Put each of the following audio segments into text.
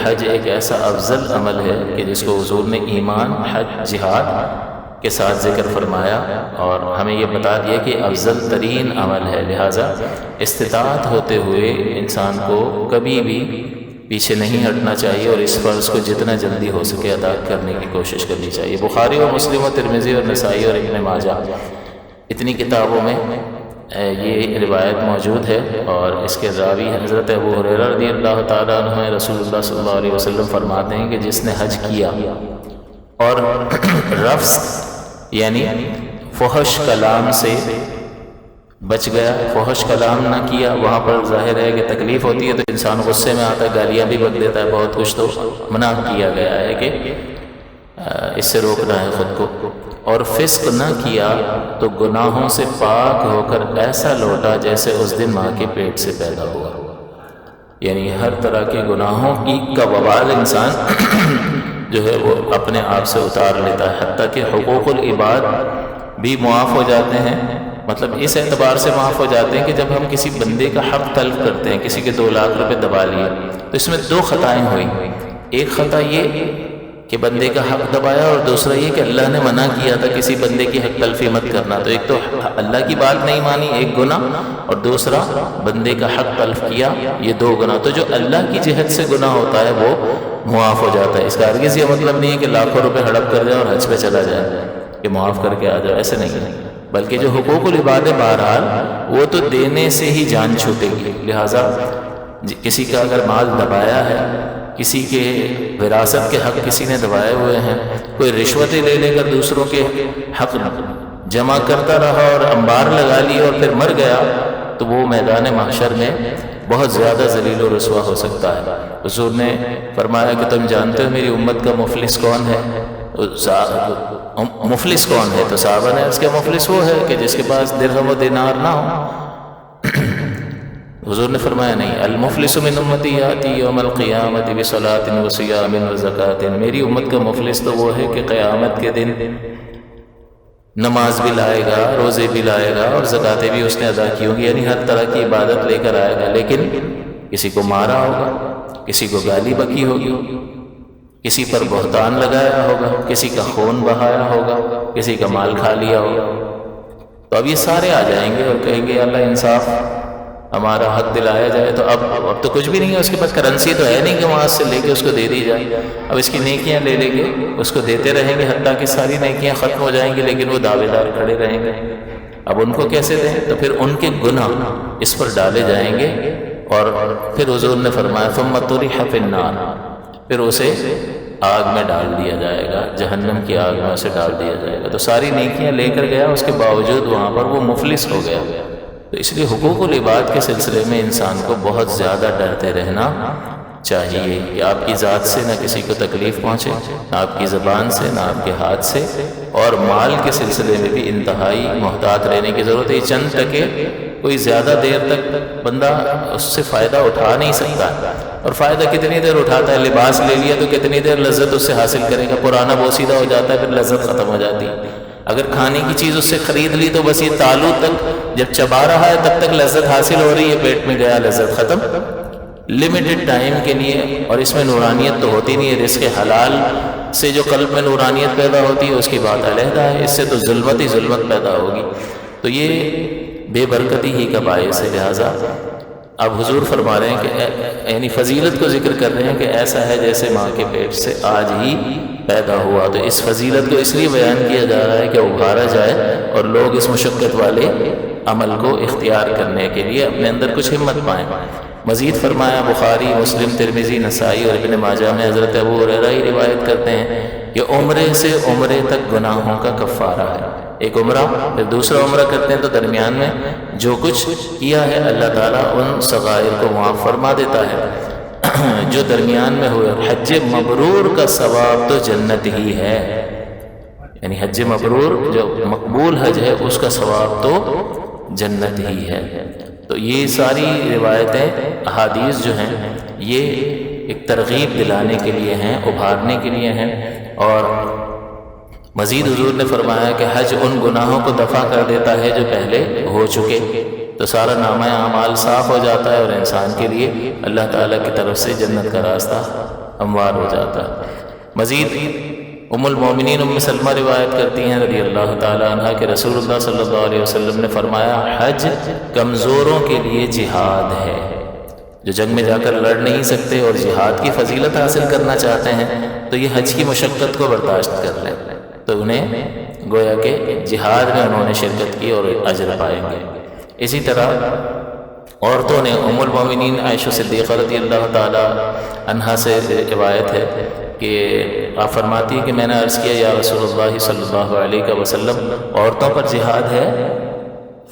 حج ایک ایسا افضل عمل ہے کہ جس کو حضور نے ایمان، حج، جہاد کے ساتھ ذکر فرمایا اور ہمیں یہ بتا دیا کہ افضل ترین عمل ہے، لہٰذا استطاعت ہوتے ہوئے انسان کو کبھی بھی پیچھے نہیں ہٹنا چاہیے اور اس فرض کو جتنا جلدی ہو سکے ادا کرنے کی کوشش کرنی چاہیے۔ بخاری و مسلم و ترمذی اور نسائی اور ابن ماجہ اتنی کتابوں میں یہ روایت موجود ہے، اور اس کے راوی حضرت ابو ہریرہ رضی اللہ تعالیٰ عنہ رسول اللہ صلی اللہ علیہ وسلم فرماتے ہیں کہ جس نے حج کیا اور رفث یعنی فحش کلام سے بچ گیا، فحش کلام نہ کیا، وہاں پر ظاہر ہے کہ تکلیف ہوتی ہے تو انسان غصے میں آتا ہے، گالیاں بھی بک دیتا ہے بہت کچھ، تو منع کیا گیا ہے کہ اس سے روکنا ہے خود کو، اور فسق نہ کیا تو گناہوں سے پاک ہو کر ایسا لوٹا جیسے اس دن ماں کے پیٹ سے پیدا ہوا، یعنی ہر طرح کے گناہوں کا وبال انسان جو ہے وہ اپنے آپ سے اتار لیتا ہے، حتیٰ کہ حقوق العباد بھی معاف ہو جاتے ہیں، مطلب اس اعتبار سے معاف ہو جاتے ہیں کہ جب ہم کسی بندے کا حق تلف کرتے ہیں، کسی کے 2 لاکھ روپے دبا لیے، تو اس میں 2 خطائیں ہوئی، ایک خطا یہ کہ بندے کا حق دبایا، اور دوسرا یہ کہ اللہ نے منع کیا تھا کسی بندے کی حق تلفی مت کرنا، تو ایک تو اللہ کی بات نہیں مانی، ایک گناہ، اور دوسرا بندے کا حق تلف کیا، یہ 2 گناہ۔ تو جو اللہ کی جہت سے گناہ ہوتا ہے وہ معاف ہو جاتا ہے۔ اس کا ہرگز یہ مطلب نہیں ہے کہ لاکھوں روپے ہڑپ کر جائے اور حج پہ چلا جائے کہ معاف کر کے آ جائے، ایسے نہیں، بلکہ جو حقوق العباد بہرحال وہ تو دینے سے ہی جان چھوٹے گی، لہٰذا کسی کا اگر مال دبایا ہے، کسی کے وراثت کے حق کسی نے دبائے ہوئے ہیں، کوئی رشوتیں لے لے کر دوسروں کے حق جمع کرتا رہا اور انبار لگا لی اور پھر مر گیا، تو وہ میدان محشر میں بہت زیادہ ذلیل و رسوا ہو سکتا ہے۔ حضور نے فرمایا کہ تم جانتے ہو میری امت کا مفلس کون ہے؟ مفلس کون ہے؟ تو صحابہ نے اس کے مفلس وہ ہے کہ جس کے پاس درہم و دینار نہ ہو۔ حضور نے فرمایا نہیں، المفلس من امتی یاتی یوم القیامت بصلاۃ وصیام وزکوٰۃ، میری امت کا مفلس تو وہ ہے کہ قیامت کے دن نماز بھی لائے گا، روزے بھی لائے گا، اور زکاتیں بھی اس نے ادا کی ہوں گی، یعنی ہر طرح کی عبادت لے کر آئے گا، لیکن کسی کو مارا ہوگا، کسی کو گالی بکی ہوگی، کسی پر بہتان لگایا ہوگا، کسی کا خون بہایا ہوگا، کسی کا مال کھا لیا ہوگا، تو اب یہ سارے آ جائیں گے اور کہیں گے اللہ انصاف، ہمارا حق دلایا جائے۔ تو اب تو کچھ بھی نہیں ہے اس کے پاس، کرنسی تو ہے نہیں کہ وہاں سے لے کے اس کو دے دی جائے، اب اس کی نیکیاں لے لے کے اس کو دیتے رہیں گے، حتیٰ کہ ساری نیکیاں ختم ہو جائیں گی، لیکن وہ دعوے دار کھڑے رہیں گے، اب ان کو کیسے دیں؟ تو پھر ان کے گناہ اس پر ڈالے جائیں گے، اور پھر حضور نے فرمایا ثم طرح فی النار، پھر اسے آگ میں ڈال دیا جائے گا، جہنم کی آگ میں اسے ڈال دیا جائے گا۔ تو ساری نیکیاں لے کر گیا، اس کے باوجود وہاں پر وہ مفلس ہو گیا۔ تو اس لیے حقوق العباد کے سلسلے میں انسان کو بہت زیادہ ڈرتے رہنا چاہیے کہ آپ کی ذات سے نہ کسی کو تکلیف پہنچے، نہ آپ کی زبان سے، نہ آپ کے ہاتھ سے، اور مال کے سلسلے میں بھی انتہائی محتاط رہنے کی ضرورت ہے۔ یہ چند ٹکے کوئی زیادہ دیر تک بندہ اس سے فائدہ اٹھا نہیں سکتا، اور فائدہ کتنی دیر اٹھاتا ہے؟ لباس لے لیا تو کتنی دیر لذت اس سے حاصل کرے گا؟ پرانا بوسیدہ ہو جاتا ہے، پھر لذت ختم ہو جاتی ہے۔ اگر کھانے کی چیز اس سے خرید لی تو بس یہ تالو تک جب چبا رہا ہے تب تک لذت حاصل ہو رہی ہے، پیٹ میں گیا لذت ختم، لمیٹڈ ٹائم کے لیے، اور اس میں نورانیت تو ہوتی نہیں ہے۔ رزق حلال سے جو قلب میں نورانیت پیدا ہوتی ہے اس کی بات علیحدہ ہے، اس سے تو ظلمت ہی ظلمت پیدا ہوگی، تو یہ بے برکتی ہی کا باعث ہے۔ لہٰذا اب حضور فرما رہے ہیں کہ یعنی فضیلت کو ذکر کر رہے ہیں کہ ایسا ہے جیسے ماں کے پیٹ سے آج ہی پیدا ہوا، تو اس فضیلت کو اس لیے بیان کیا جا رہا ہے کہ ابھارا جائے اور لوگ اس مشقت والے عمل کو اختیار کرنے کے لیے اپنے اندر کچھ ہمت پائیں۔ مزید فرمایا، بخاری، مسلم، ترمذی، نسائی اور ابن ماجہ میں حضرت ابو ہریرہ ہی روایت کرتے ہیں کہ عمرے سے عمرے تک گناہوں کا کفارہ ہے۔ ایک عمرہ پھر دوسرا عمرہ کرتے ہیں تو درمیان میں جو کچھ کیا ہے اللہ تعالیٰ ان صغائر کو معاف فرما دیتا ہے جو درمیان میں ہوئے۔ حج مبرور کا ثواب تو جنت ہی ہے، یعنی حج مبرور جو مقبول حج ہے اس کا ثواب تو جنت ہی ہے۔ تو یہ ساری روایتیں، احادیث جو ہیں، یہ ایک ترغیب دلانے کے لیے ہیں، ابھارنے کے لیے ہیں۔ اور مزید حضور نے فرمایا کہ حج ان گناہوں کو دفع کر دیتا ہے جو پہلے ہو چکے، تو سارا نامہ اعمال صاف ہو جاتا ہے اور انسان کے لیے اللہ تعالیٰ کی طرف سے جنت کا راستہ ہموار ہو جاتا ہے۔ مزید ام المومنین ام سلمہ روایت کرتی ہیں رضی اللہ تعالی عنہ کہ رسول اللہ صلی اللہ علیہ وسلم نے فرمایا حج کمزوروں کے لیے جہاد ہے، جو جنگ میں جا کر لڑ نہیں سکتے اور جہاد کی فضیلت حاصل کرنا چاہتے ہیں تو یہ حج کی مشقت کو برداشت کر لیں تو انہیں گویا کہ جہاد میں انہوں نے شرکت کی اور اجر پائیں گے۔ اسی طرح عورتوں نے ام المومنین عائشہ صدیقہ رضی اللہ تعالی عنہا سے روایت ہے کہ آپ فرماتی ہیں کہ میں نے عرض کیا یا رسول اللہ صلی اللہ علیہ وسلم عورتوں پر جہاد ہے؟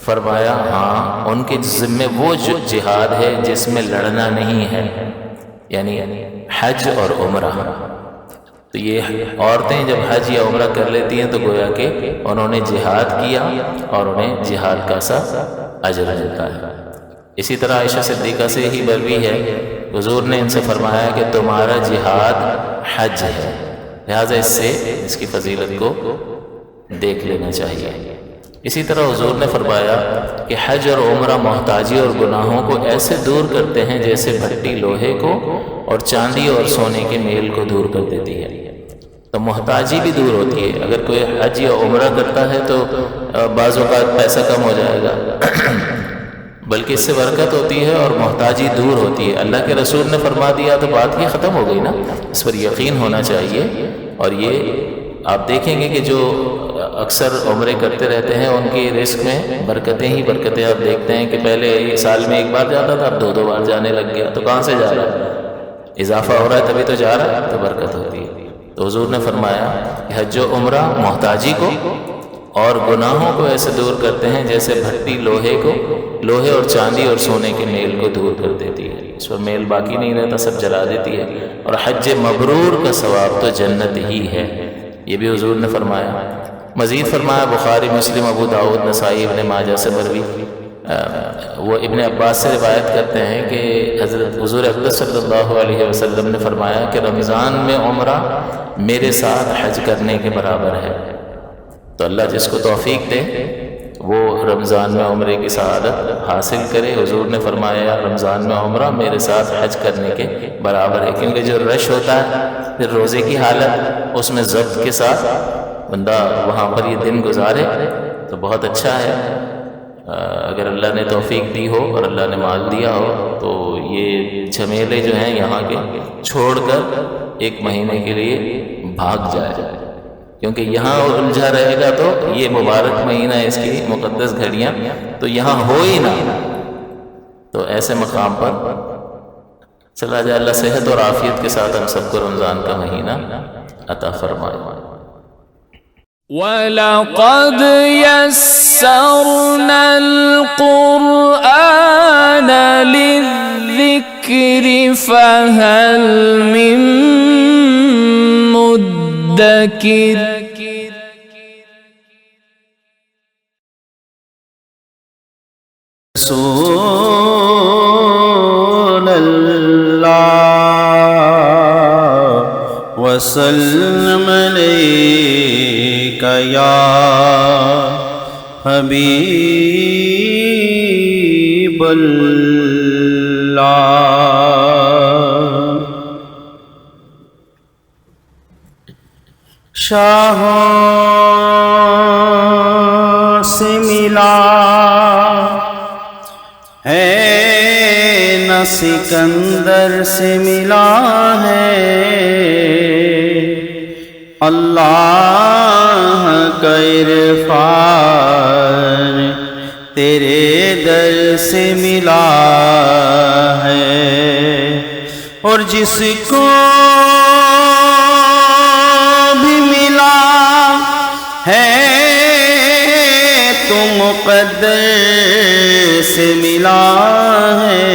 فرمایا ہاں، ان کے ذمے وہ جہاد ہے جس میں لڑنا نہیں ہے، یعنی حج اور عمرہ۔ تو یہ عورتیں جب حج یا عمرہ کر لیتی ہیں تو گویا کہ انہوں نے جہاد کیا اور انہیں جہاد کا سا اجر ملتا ہے۔ اسی طرح عائشہ صدیقہ سے ہی مروی ہے، حضور نے ان سے فرمایا کہ تمہارا جہاد حج ہے، لہٰذا اس کی فضیلت کو دیکھ لینا چاہیے۔ اسی طرح حضور نے فرمایا کہ حج اور عمرہ محتاجی اور گناہوں کو ایسے دور کرتے ہیں جیسے بھٹی لوہے کو اور چاندی اور سونے کے میل کو دور کر دیتی ہے۔ تو محتاجی بھی دور ہوتی ہے، اگر کوئی حج یا عمرہ کرتا ہے تو بعض اوقات پیسہ کم ہو جائے گا بلکہ اس سے برکت ہوتی ہے اور محتاجی دور ہوتی ہے۔ اللہ کے رسول نے فرما دیا تو بات یہ ختم ہو گئی نا، اس پر یقین ہونا چاہیے۔ اور یہ آپ دیکھیں گے کہ جو اکثر عمرے کرتے رہتے ہیں ان کی رزق میں برکتیں ہی برکتیں۔ آپ دیکھتے ہیں کہ پہلے سال میں ایک بار جاتا تھا، اب دو بار جانے لگ گیا، تو کہاں سے جا رہا ہے؟ اضافہ ہو رہا ہے تبھی تو جا رہا ہے، تو برکت ہوتی ہے۔ تو حضور نے فرمایا کہ حج و عمرہ محتاجی کو اور گناہوں کو ایسے دور کرتے ہیں جیسے بھٹی لوہے اور چاندی اور سونے کے میل کو دور کر دیتی ہے، اس پر میل باقی نہیں رہتا، سب جلا دیتی ہے۔ اور حج مبرور کا ثواب تو جنت ہی ہے، یہ بھی حضور نے فرمایا۔ مزید فرمایا بخاری، مسلم، ابو داؤد، نسائی، ابن ماجہ سے مروی، وہ ابن عباس سے روایت کرتے ہیں کہ حضرت حضور اقدس صلی اللہ علیہ وسلم نے فرمایا کہ رمضان میں عمرہ میرے ساتھ حج کرنے کے برابر ہے۔ تو اللہ جس کو توفیق دے وہ رمضان میں عمرے کی سعادت حاصل کرے۔ حضور نے فرمایا رمضان میں عمرہ میرے ساتھ حج کرنے کے برابر ہے، کیونکہ جو رش ہوتا ہے پھر روزے کی حالت، اس میں ضبط کے ساتھ بندہ وہاں پر یہ دن گزارے تو بہت اچھا ہے۔ اگر اللہ نے توفیق دی ہو اور اللہ نے مال دیا ہو تو یہ جھمیلے جو ہیں یہاں کے چھوڑ کر ایک مہینے کے لیے بھاگ جائے، کیونکہ یہاں الجھا رہے گا تو یہ مبارک مہینہ، اس کی مقدس گھڑیاں تو یہاں ہو ہی نہ، تو ایسے مقام پر چلا جائے۔ اللہ صحت اور عافیت کے ساتھ ہم سب کو رمضان کا مہینہ عطا فرمائے۔ وَلَقَدْ يَسَّرْنَا الْقُرْآنَ لِلذِّكْرِ فَهَلْ مِن مُدَّكِرٍ۔ رسول اللہ وسلم علیک یا حبیب اللہ۔ شاہوں سے ملا ہے نہ سکندر سے ملا ہے، اللہ کا عرفان تیرے در سے ملا ہے، اور جس کو بھی ملا ہے تو مقدر سے ملا ہے،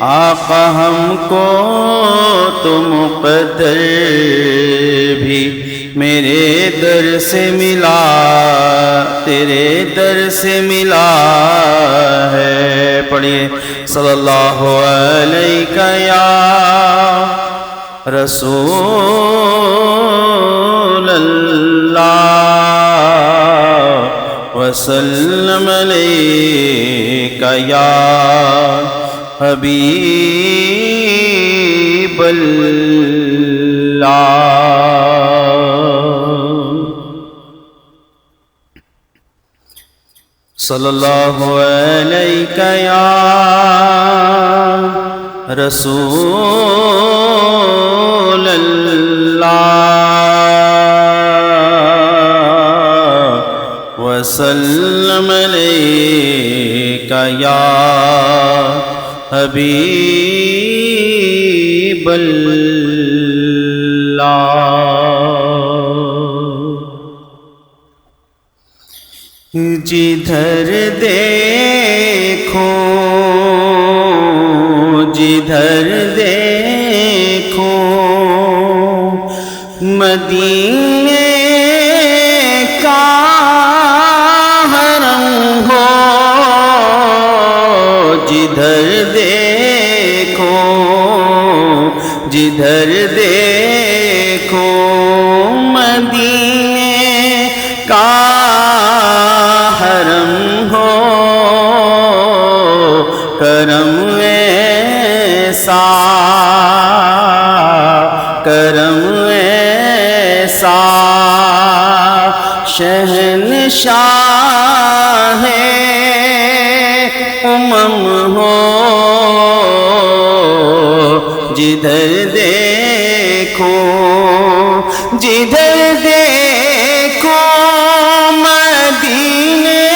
آقا ہم کو تو مقدر بھی میرے در سے ملا، تیرے در سے ملا ہے۔ پڑھیے صلی اللہ علیہ یا رسول اللہ وسلم علیک یا حبیب صلی اللہ علیہ یا رسول اللہ وسلم علیک یا حبیب اللہ جدھر دیکھو جدھر دیکھو مدینے کا حرم ہو جدھر دیکھو جدھر دیکھو مدینے کا حرم ہو کرم ایسا کرم ایسا شہنشاہ امم ہو جدھر دیکھو جدھر دیکھو مدینے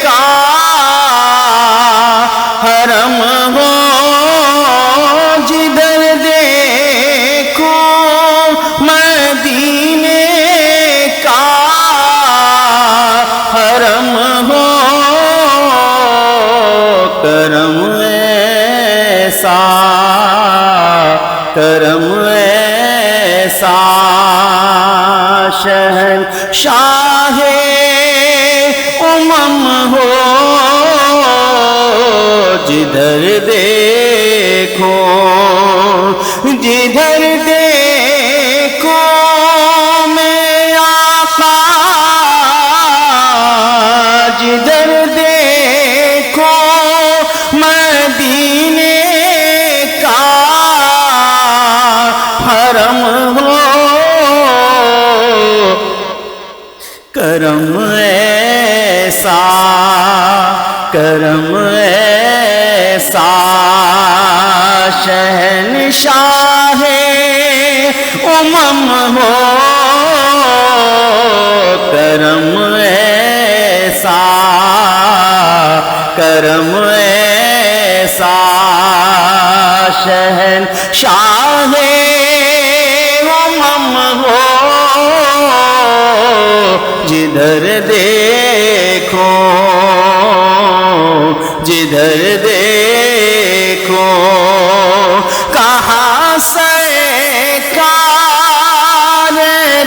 کا حرم ہو جدھر دیکھو مدینے کا حرم ہو کرم ایسا کرم ایسا شہنشاہ امم ہو جدھر دیکھو جدھر دیکھو میں آقا جدھر دیکھو مدینے کا حرم ہو کرم ایسا کرم ایسا شہنشاہ امم ہو کرم ایسا کرم ایسا شہنشاہ امم ہو جدھر دیکھو جدھر دیکھو کہاں سرکار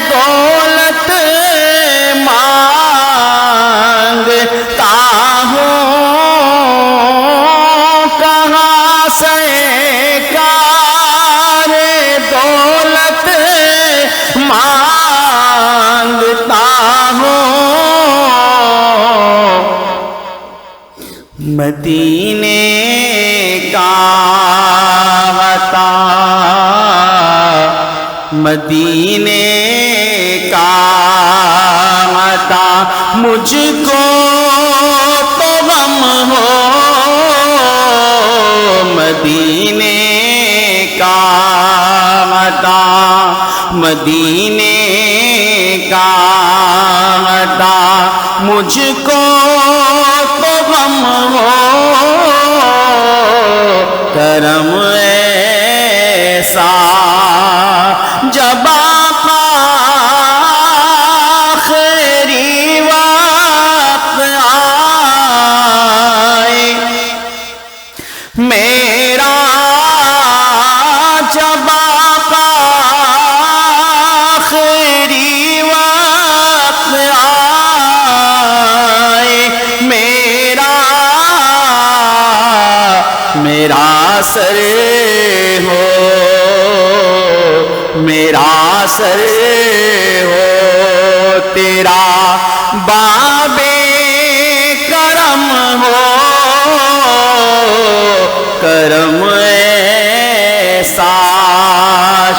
دولت مانگتا ہوں کہاں سرکار دولت مانگتا ہوں مدینے کا عطا مدینے کا عطا مجھ کو تو غم ہو مدینے کا عطا مدینے کا عطا مجھ کو تو غم ہو کرم ایسا جب آقا آخری وقت آئے میرا جب آقا آخری وقت آئے میرا سر ہو میرا سر ہو تیرا باب کرم ہو کرم ایسا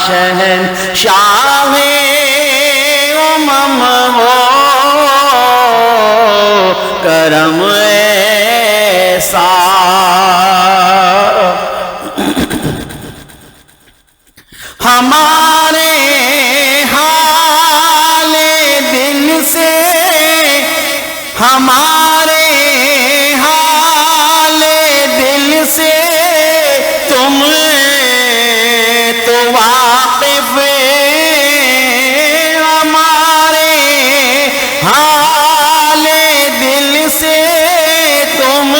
شہنشاہ امم ہو کرم ایسا ہمارے حال دل سے ہمارے حال دل سے تم تو واقف ہمارے حال دل سے تم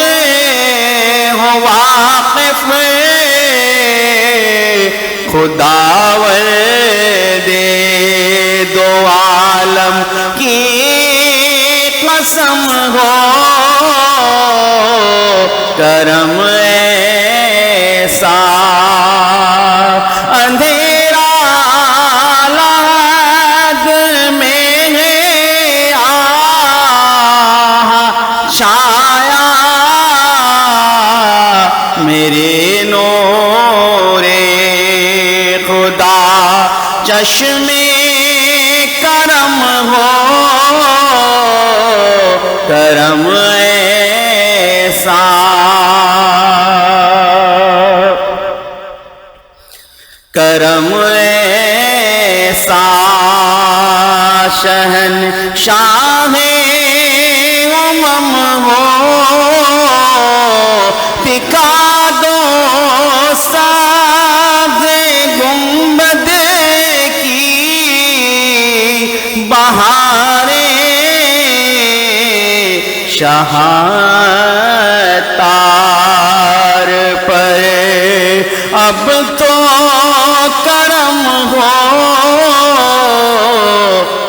ہو واقف خداوند دو عالم کی قسم ہو کرم ایسا اندھیرا لحد میں ہے چھایا میرے نور خدا چشم کرم ہو کرم ایسا کرم ایسا شہنشاہ امم ہو دکھا دو ساز گنبد کی بہاریں شہتار پر اب تو کرم ہو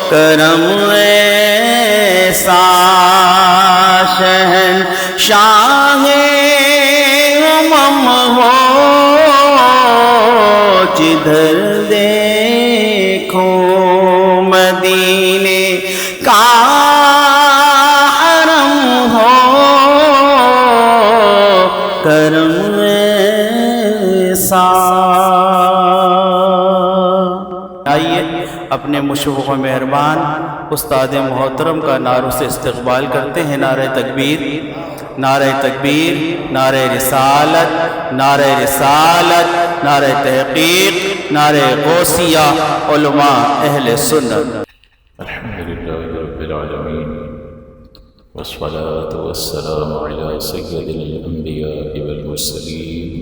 کرم ایسا شہنشاہ امم ہو جدھر دیکھو مدینے کا حرم ہو کرم ایسا آئیے اپنے مشوق و مہربان استاد محترم کا نعروں سے استقبال کرتے ہیں. نعرہ تکبیر، نعرہ تکبیر، نعرہ رسالت، نعرہ رسالت، نعرہ تحقیق، نعرہ غوثیہ، علماء اہل سنت. الحمدللہ رب العالمین والصلاة والسلام على سید الانبیاء والمرسلین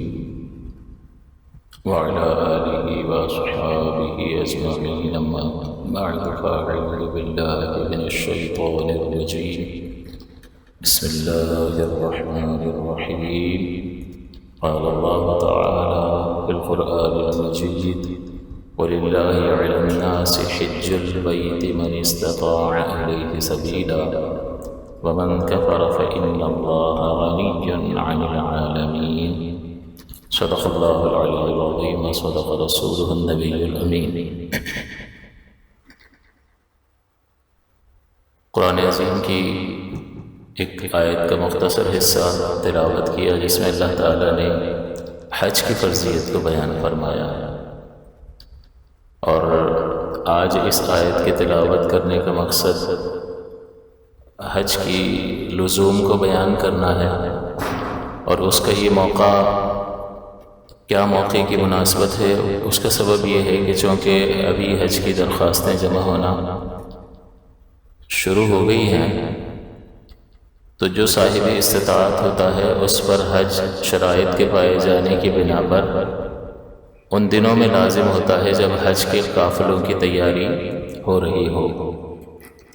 وعلى آلہ وصحابہ اجمعین. اما بعد فاعوذ باللہ من الشیطان الرجیم. بسم اللہ الرحمن الرحیم. قال اللہ تعالی في القرآن المجید وَلِلَّهِ عَلَى النَّاسِ حِجُّ الْبَيْتِ مَنِ اسْتَطَاعَ إِلَيْهِ سَبِيلًا وَمَنْ كَفَرَ فَإِنَّ اللَّهَ غَنِيٌّ عَنِ الْعَالَمِينَ. صدق اللہ العلی العظیم وصدق رسولہ النبی الامین. قرآن عظیم کی ایک آیت کا مختصر حصہ تلاوت کیا جس میں اللہ تعالیٰ نے حج کی فرضیت کو بیان فرمایا ہے، اور آج اس آیت کی تلاوت کرنے کا مقصد حج کی لزوم کو بیان کرنا ہے. اور اس کا یہ موقع کیا موقع کی مناسبت ہے، اس کا سبب یہ ہے کہ چونکہ ابھی حج کی درخواستیں جمع ہونا شروع ہو گئی ہیں، تو جو صاحب استطاعت ہوتا ہے اس پر حج شرائط کے پائے جانے کی بنا پر ان دنوں میں لازم ہوتا ہے جب حج کے قافلوں کی تیاری ہو رہی ہو.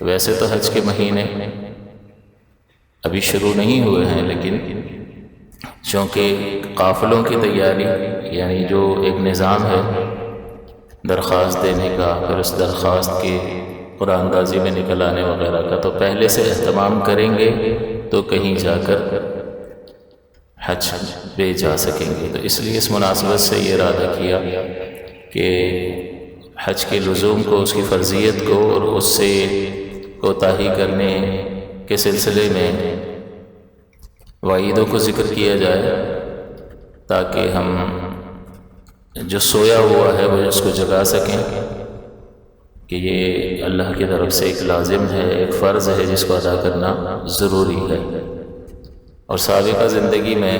ویسے تو حج کے مہینے ابھی شروع نہیں ہوئے ہیں، لیکن چونکہ قافلوں کی تیاری یعنی جو ایک نظام ہے درخواست دینے کا، پھر اس درخواست کے قرآن اندازی میں نکل آنے وغیرہ کا، تو پہلے سے اہتمام کریں گے تو کہیں جا کر حج پہ جا سکیں گے. تو اس لیے اس مناسبت سے یہ ارادہ کیا کہ حج کے لزوم کو، اس کی فرضیت کو اور اس سے کوتاہی کرنے کے سلسلے میں وعیدوں کو ذکر کیا جائے، تاکہ ہم جو سویا ہوا ہے وہ اس کو جگا سکیں کہ یہ اللہ کی طرف سے ایک لازم ہے، ایک فرض ہے جس کو ادا کرنا ضروری ہے۔ اور سابقہ زندگی میں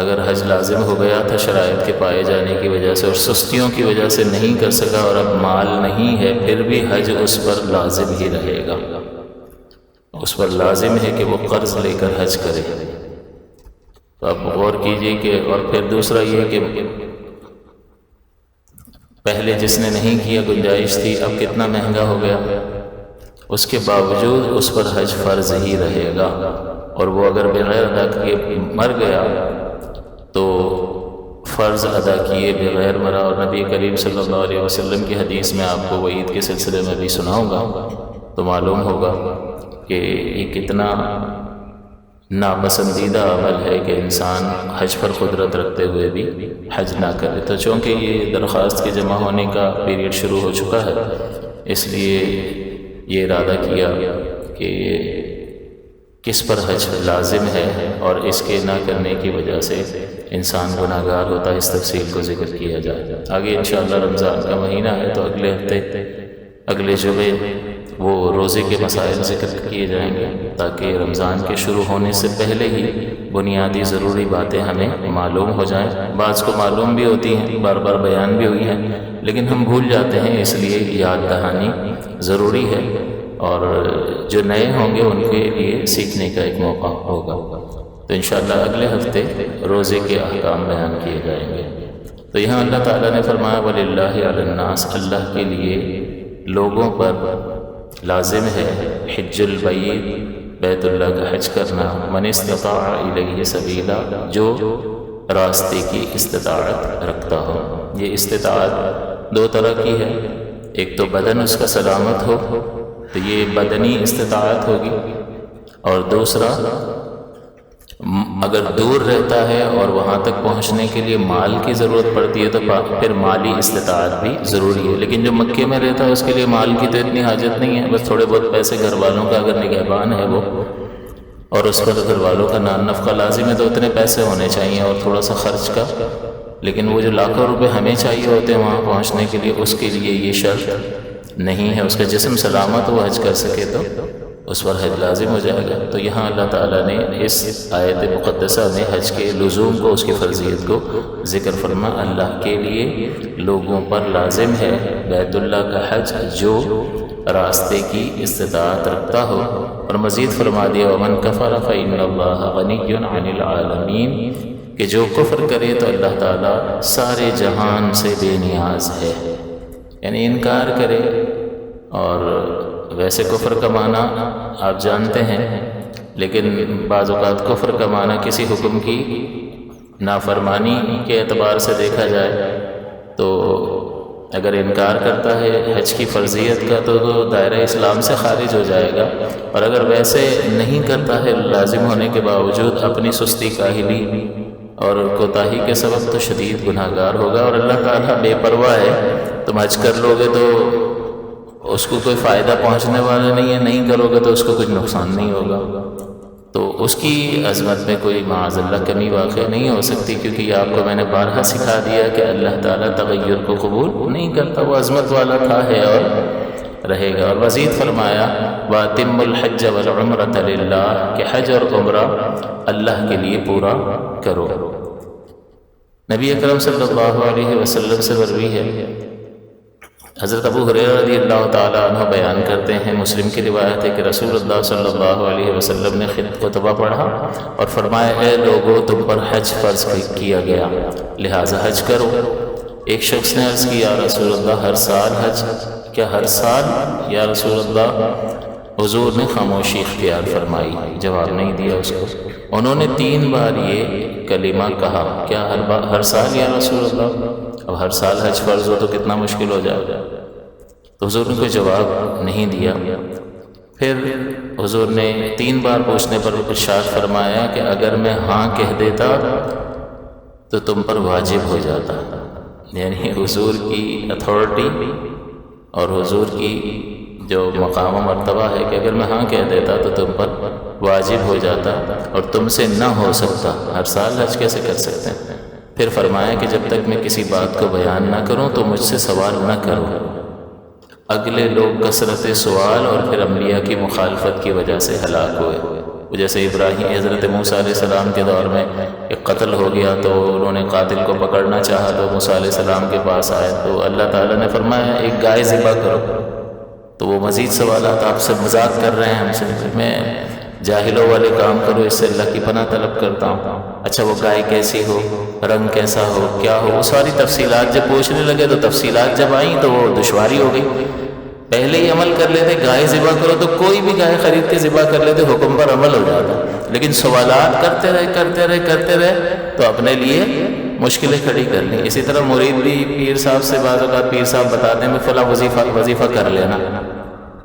اگر حج لازم ہو گیا تھا شرائط کے پائے جانے کی وجہ سے اور سستیوں کی وجہ سے نہیں کر سکا اور اب مال نہیں ہے، پھر بھی حج اس پر لازم ہی رہے گا، اس پر لازم ہے کہ وہ قرض لے کر حج کرے۔ تو آپ غور کیجئے کہ اور پھر دوسرا یہ کہ پہلے جس نے نہیں کیا گنجائش تھی، اب کتنا مہنگا ہو گیا، اس کے باوجود اس پر حج فرض ہی رہے گا، اور وہ اگر بغیر ادا کیے مر گیا تو فرض ادا کیے بغیر مرا۔ اور نبی کریم صلی اللہ علیہ وسلم کی حدیث میں آپ کو وعید کے سلسلے میں بھی سناؤں گا تو معلوم ہوگا کہ یہ کتنا ناپسندیدہ عمل ہے کہ انسان حج پر قدرت رکھتے ہوئے بھی حج نہ کرے۔ تو چونکہ یہ درخواست کے جمع ہونے کا پیریڈ شروع ہو چکا ہے، اس لیے یہ ارادہ کیا کہ کس پر حج لازم ہے اور اس کے نہ کرنے کی وجہ سے انسان گناہ گار ہوتا ہے، اس تفصیل کو ذکر کیا جائے۔ آگے انشاءاللہ رمضان کا مہینہ ہے تو اگلے ہفتے اگلے جمعے وہ روزے کے مسائل ذکر کیے جائیں گے تاکہ رمضان کے شروع ہونے سے پہلے ہی بنیادی ضروری باتیں ہمیں معلوم ہو جائیں۔ بعض کو معلوم بھی ہوتی ہیں، بار بار بیان بھی ہوئی ہیں، لیکن ہم بھول جاتے ہیں، اس لیے یاد دہانی ضروری ہے، اور جو نئے ہوں گے ان کے لیے سیکھنے کا ایک موقع ہوگا۔ تو انشاءاللہ اگلے ہفتے روزے کے احکام بیان کیے جائیں گے۔ تو یہاں اللہ تعالیٰ نے فرمایا وَلِلَّهِ عَلَى النَّاسِ، اللہ کے لیے لوگوں پر لازم ہے حج البیت، بیت اللہ کا حج کرنا، من استطاع الیہ سبیلا، جو راستے کی استطاعت رکھتا ہو۔ یہ استطاعت دو طرح کی ہے، ایک تو بدن اس کا سلامت ہو تو یہ بدنی استطاعت ہوگی، اور دوسرا اگر دور رہتا ہے اور وہاں تک پہنچنے کے لیے مال کی ضرورت پڑتی ہے تو پھر مالی استطاعت بھی ضروری ہے۔ لیکن جو مکے میں رہتا ہے اس کے لیے مال کی تو اتنی حاجت نہیں ہے، بس تھوڑے بہت پیسے گھر والوں کا اگر نگہبان ہے وہ، اور اس پر گھر والوں کا نان نفقہ لازم ہے تو اتنے پیسے ہونے چاہیے اور تھوڑا سا خرچ کا، لیکن وہ جو لاکھوں روپے ہمیں چاہیے ہوتے ہیں وہاں پہنچنے کے لیے، اس کے لیے یہ شرط نہیں ہے، اس کا جسم سلامت وہ حج کر سکے تو اس پر حج لازم ہو جائے گا۔ تو یہاں اللہ تعالیٰ نے اس آیت مقدسہ میں حج کے لزوم کو، اس کی فرضیت کو ذکر فرما، اللہ کے لیے لوگوں پر لازم ہے بیت اللہ کا حج جو راستے کی استطاعت رکھتا ہو، اور مزید فرما دیا وَمَنْ كَفَرَ فَإِنَّ اللَّهَ غَنِيٌّ عَنِ الْعَالَمِينَ، کہ جو کفر کرے تو اللہ تعالیٰ سارے جہان سے بے نیاز ہے، یعنی انکار کرے۔ اور ویسے کفر کا معنی آپ جانتے ہیں، لیکن بعض اوقات کفر کا معنی کسی حکم کی نافرمانی کے اعتبار سے دیکھا جائے تو اگر انکار کرتا ہے حج کی فرضیت کا تو دائرہ اسلام سے خارج ہو جائے گا، اور اگر ویسے نہیں کرتا ہے لازم ہونے کے باوجود اپنی سستی کاہلی اور کوتاہی کے سبب تو شدید گناہ گار ہوگا، اور اللہ تعالیٰ بے پرواہ ہے۔ تم حج کر لو گے تو اس کو کوئی فائدہ پہنچنے والا نہیں ہے، نہیں کرو گے تو اس کو کچھ نقصان نہیں ہوگا، تو اس کی عظمت میں کوئی معاذ اللہ کمی واقع نہیں ہو سکتی، کیونکہ یہ آپ کو میں نے بارہا سکھا دیا کہ اللہ تعالیٰ تغیر کو قبول نہیں کرتا، وہ عظمت والا تھا ہے اور رہے گا۔ اور مزید فرمایا وَأَتِمُّ الْحَجَّ وَالْعُمْرَةَ لِلَّهِ، کہ حج اور عمرہ اللہ کے لیے پورا کرو۔ نبی اکرم صلی اللہ علیہ وسلم سے مروی ہے، حضرت ابو ہریرہ رضی اللہ تعالیٰ عنہ بیان کرتے ہیں، مسلم کی روایت ہے کہ رسول اللہ صلی اللہ علیہ وسلم نے خطبہ پڑھا اور فرمایا اے لوگو تم پر حج فرض کیا گیا لہٰذا حج کرو۔ ایک شخص نے عرض کی یا رسول اللہ ہر سال حج؟ کیا ہر سال یا رسول اللہ؟ حضور نے خاموشی اختیار فرمائی، جواب نہیں دیا اس کو۔ انہوں نے 3 بار یہ کلمہ کہا، کیا ہر سال یا رسول اللہ؟ اب ہر سال حج فرض ہو تو کتنا مشکل ہو جائے گا، تو حضور نے کوئی جواب نہیں دیا۔ پھر حضور نے 3 بار پوچھنے پر ارشاد فرمایا کہ اگر میں ہاں کہہ دیتا تو تم پر واجب ہو جاتا، یعنی حضور کی اتھارٹی اور حضور کی جو مقام و مرتبہ ہے کہ اگر میں ہاں کہہ دیتا تو تم پر واجب ہو جاتا اور تم سے نہ ہو سکتا، ہر سال حج کیسے کر سکتے ہیں؟ پھر فرمایا کہ جب تک میں کسی بات کو بیان نہ کروں تو مجھ سے سوال نہ کرو۔ اگلے لوگ کثرت سوال اور پھر انبیاء کی مخالفت کی وجہ سے ہلاک ہوئے۔ جیسے ابراہیم حضرت موسیٰ علیہ السلام کے دور میں ایک قتل ہو گیا تو انہوں نے قاتل کو پکڑنا چاہا تو موسیٰ علیہ السلام کے پاس آئے تو اللہ تعالیٰ نے فرمایا ایک گائے ذبح کرو، تو وہ مزید سوالات آپ سے مذاق کر رہے ہیں ہم سے، میں جاہلوں والے کام کرو، اس سے اللہ کی پناہ طلب کرتا ہوں۔ اچھا وہ گائے کیسی ہو، رنگ کیسا ہو، کیا ہو، وہ ساری تفصیلات جب پوچھنے لگے تو تفصیلات جب آئیں تو وہ دشواری ہو گئی۔ پہلے ہی عمل کر لیتے، گائے ذبح کرو تو کوئی بھی گائے خرید کے ذبح کر لیتے، حکم پر عمل ہو جاتا، لیکن سوالات کرتے رہے تو اپنے لیے مشکلیں کھڑی کر لیں۔ اسی طرح مرید بھی پیر صاحب سے بعض اوقات پیر صاحب بتاتے ہیں میں فلاں وظیفہ کر لینا،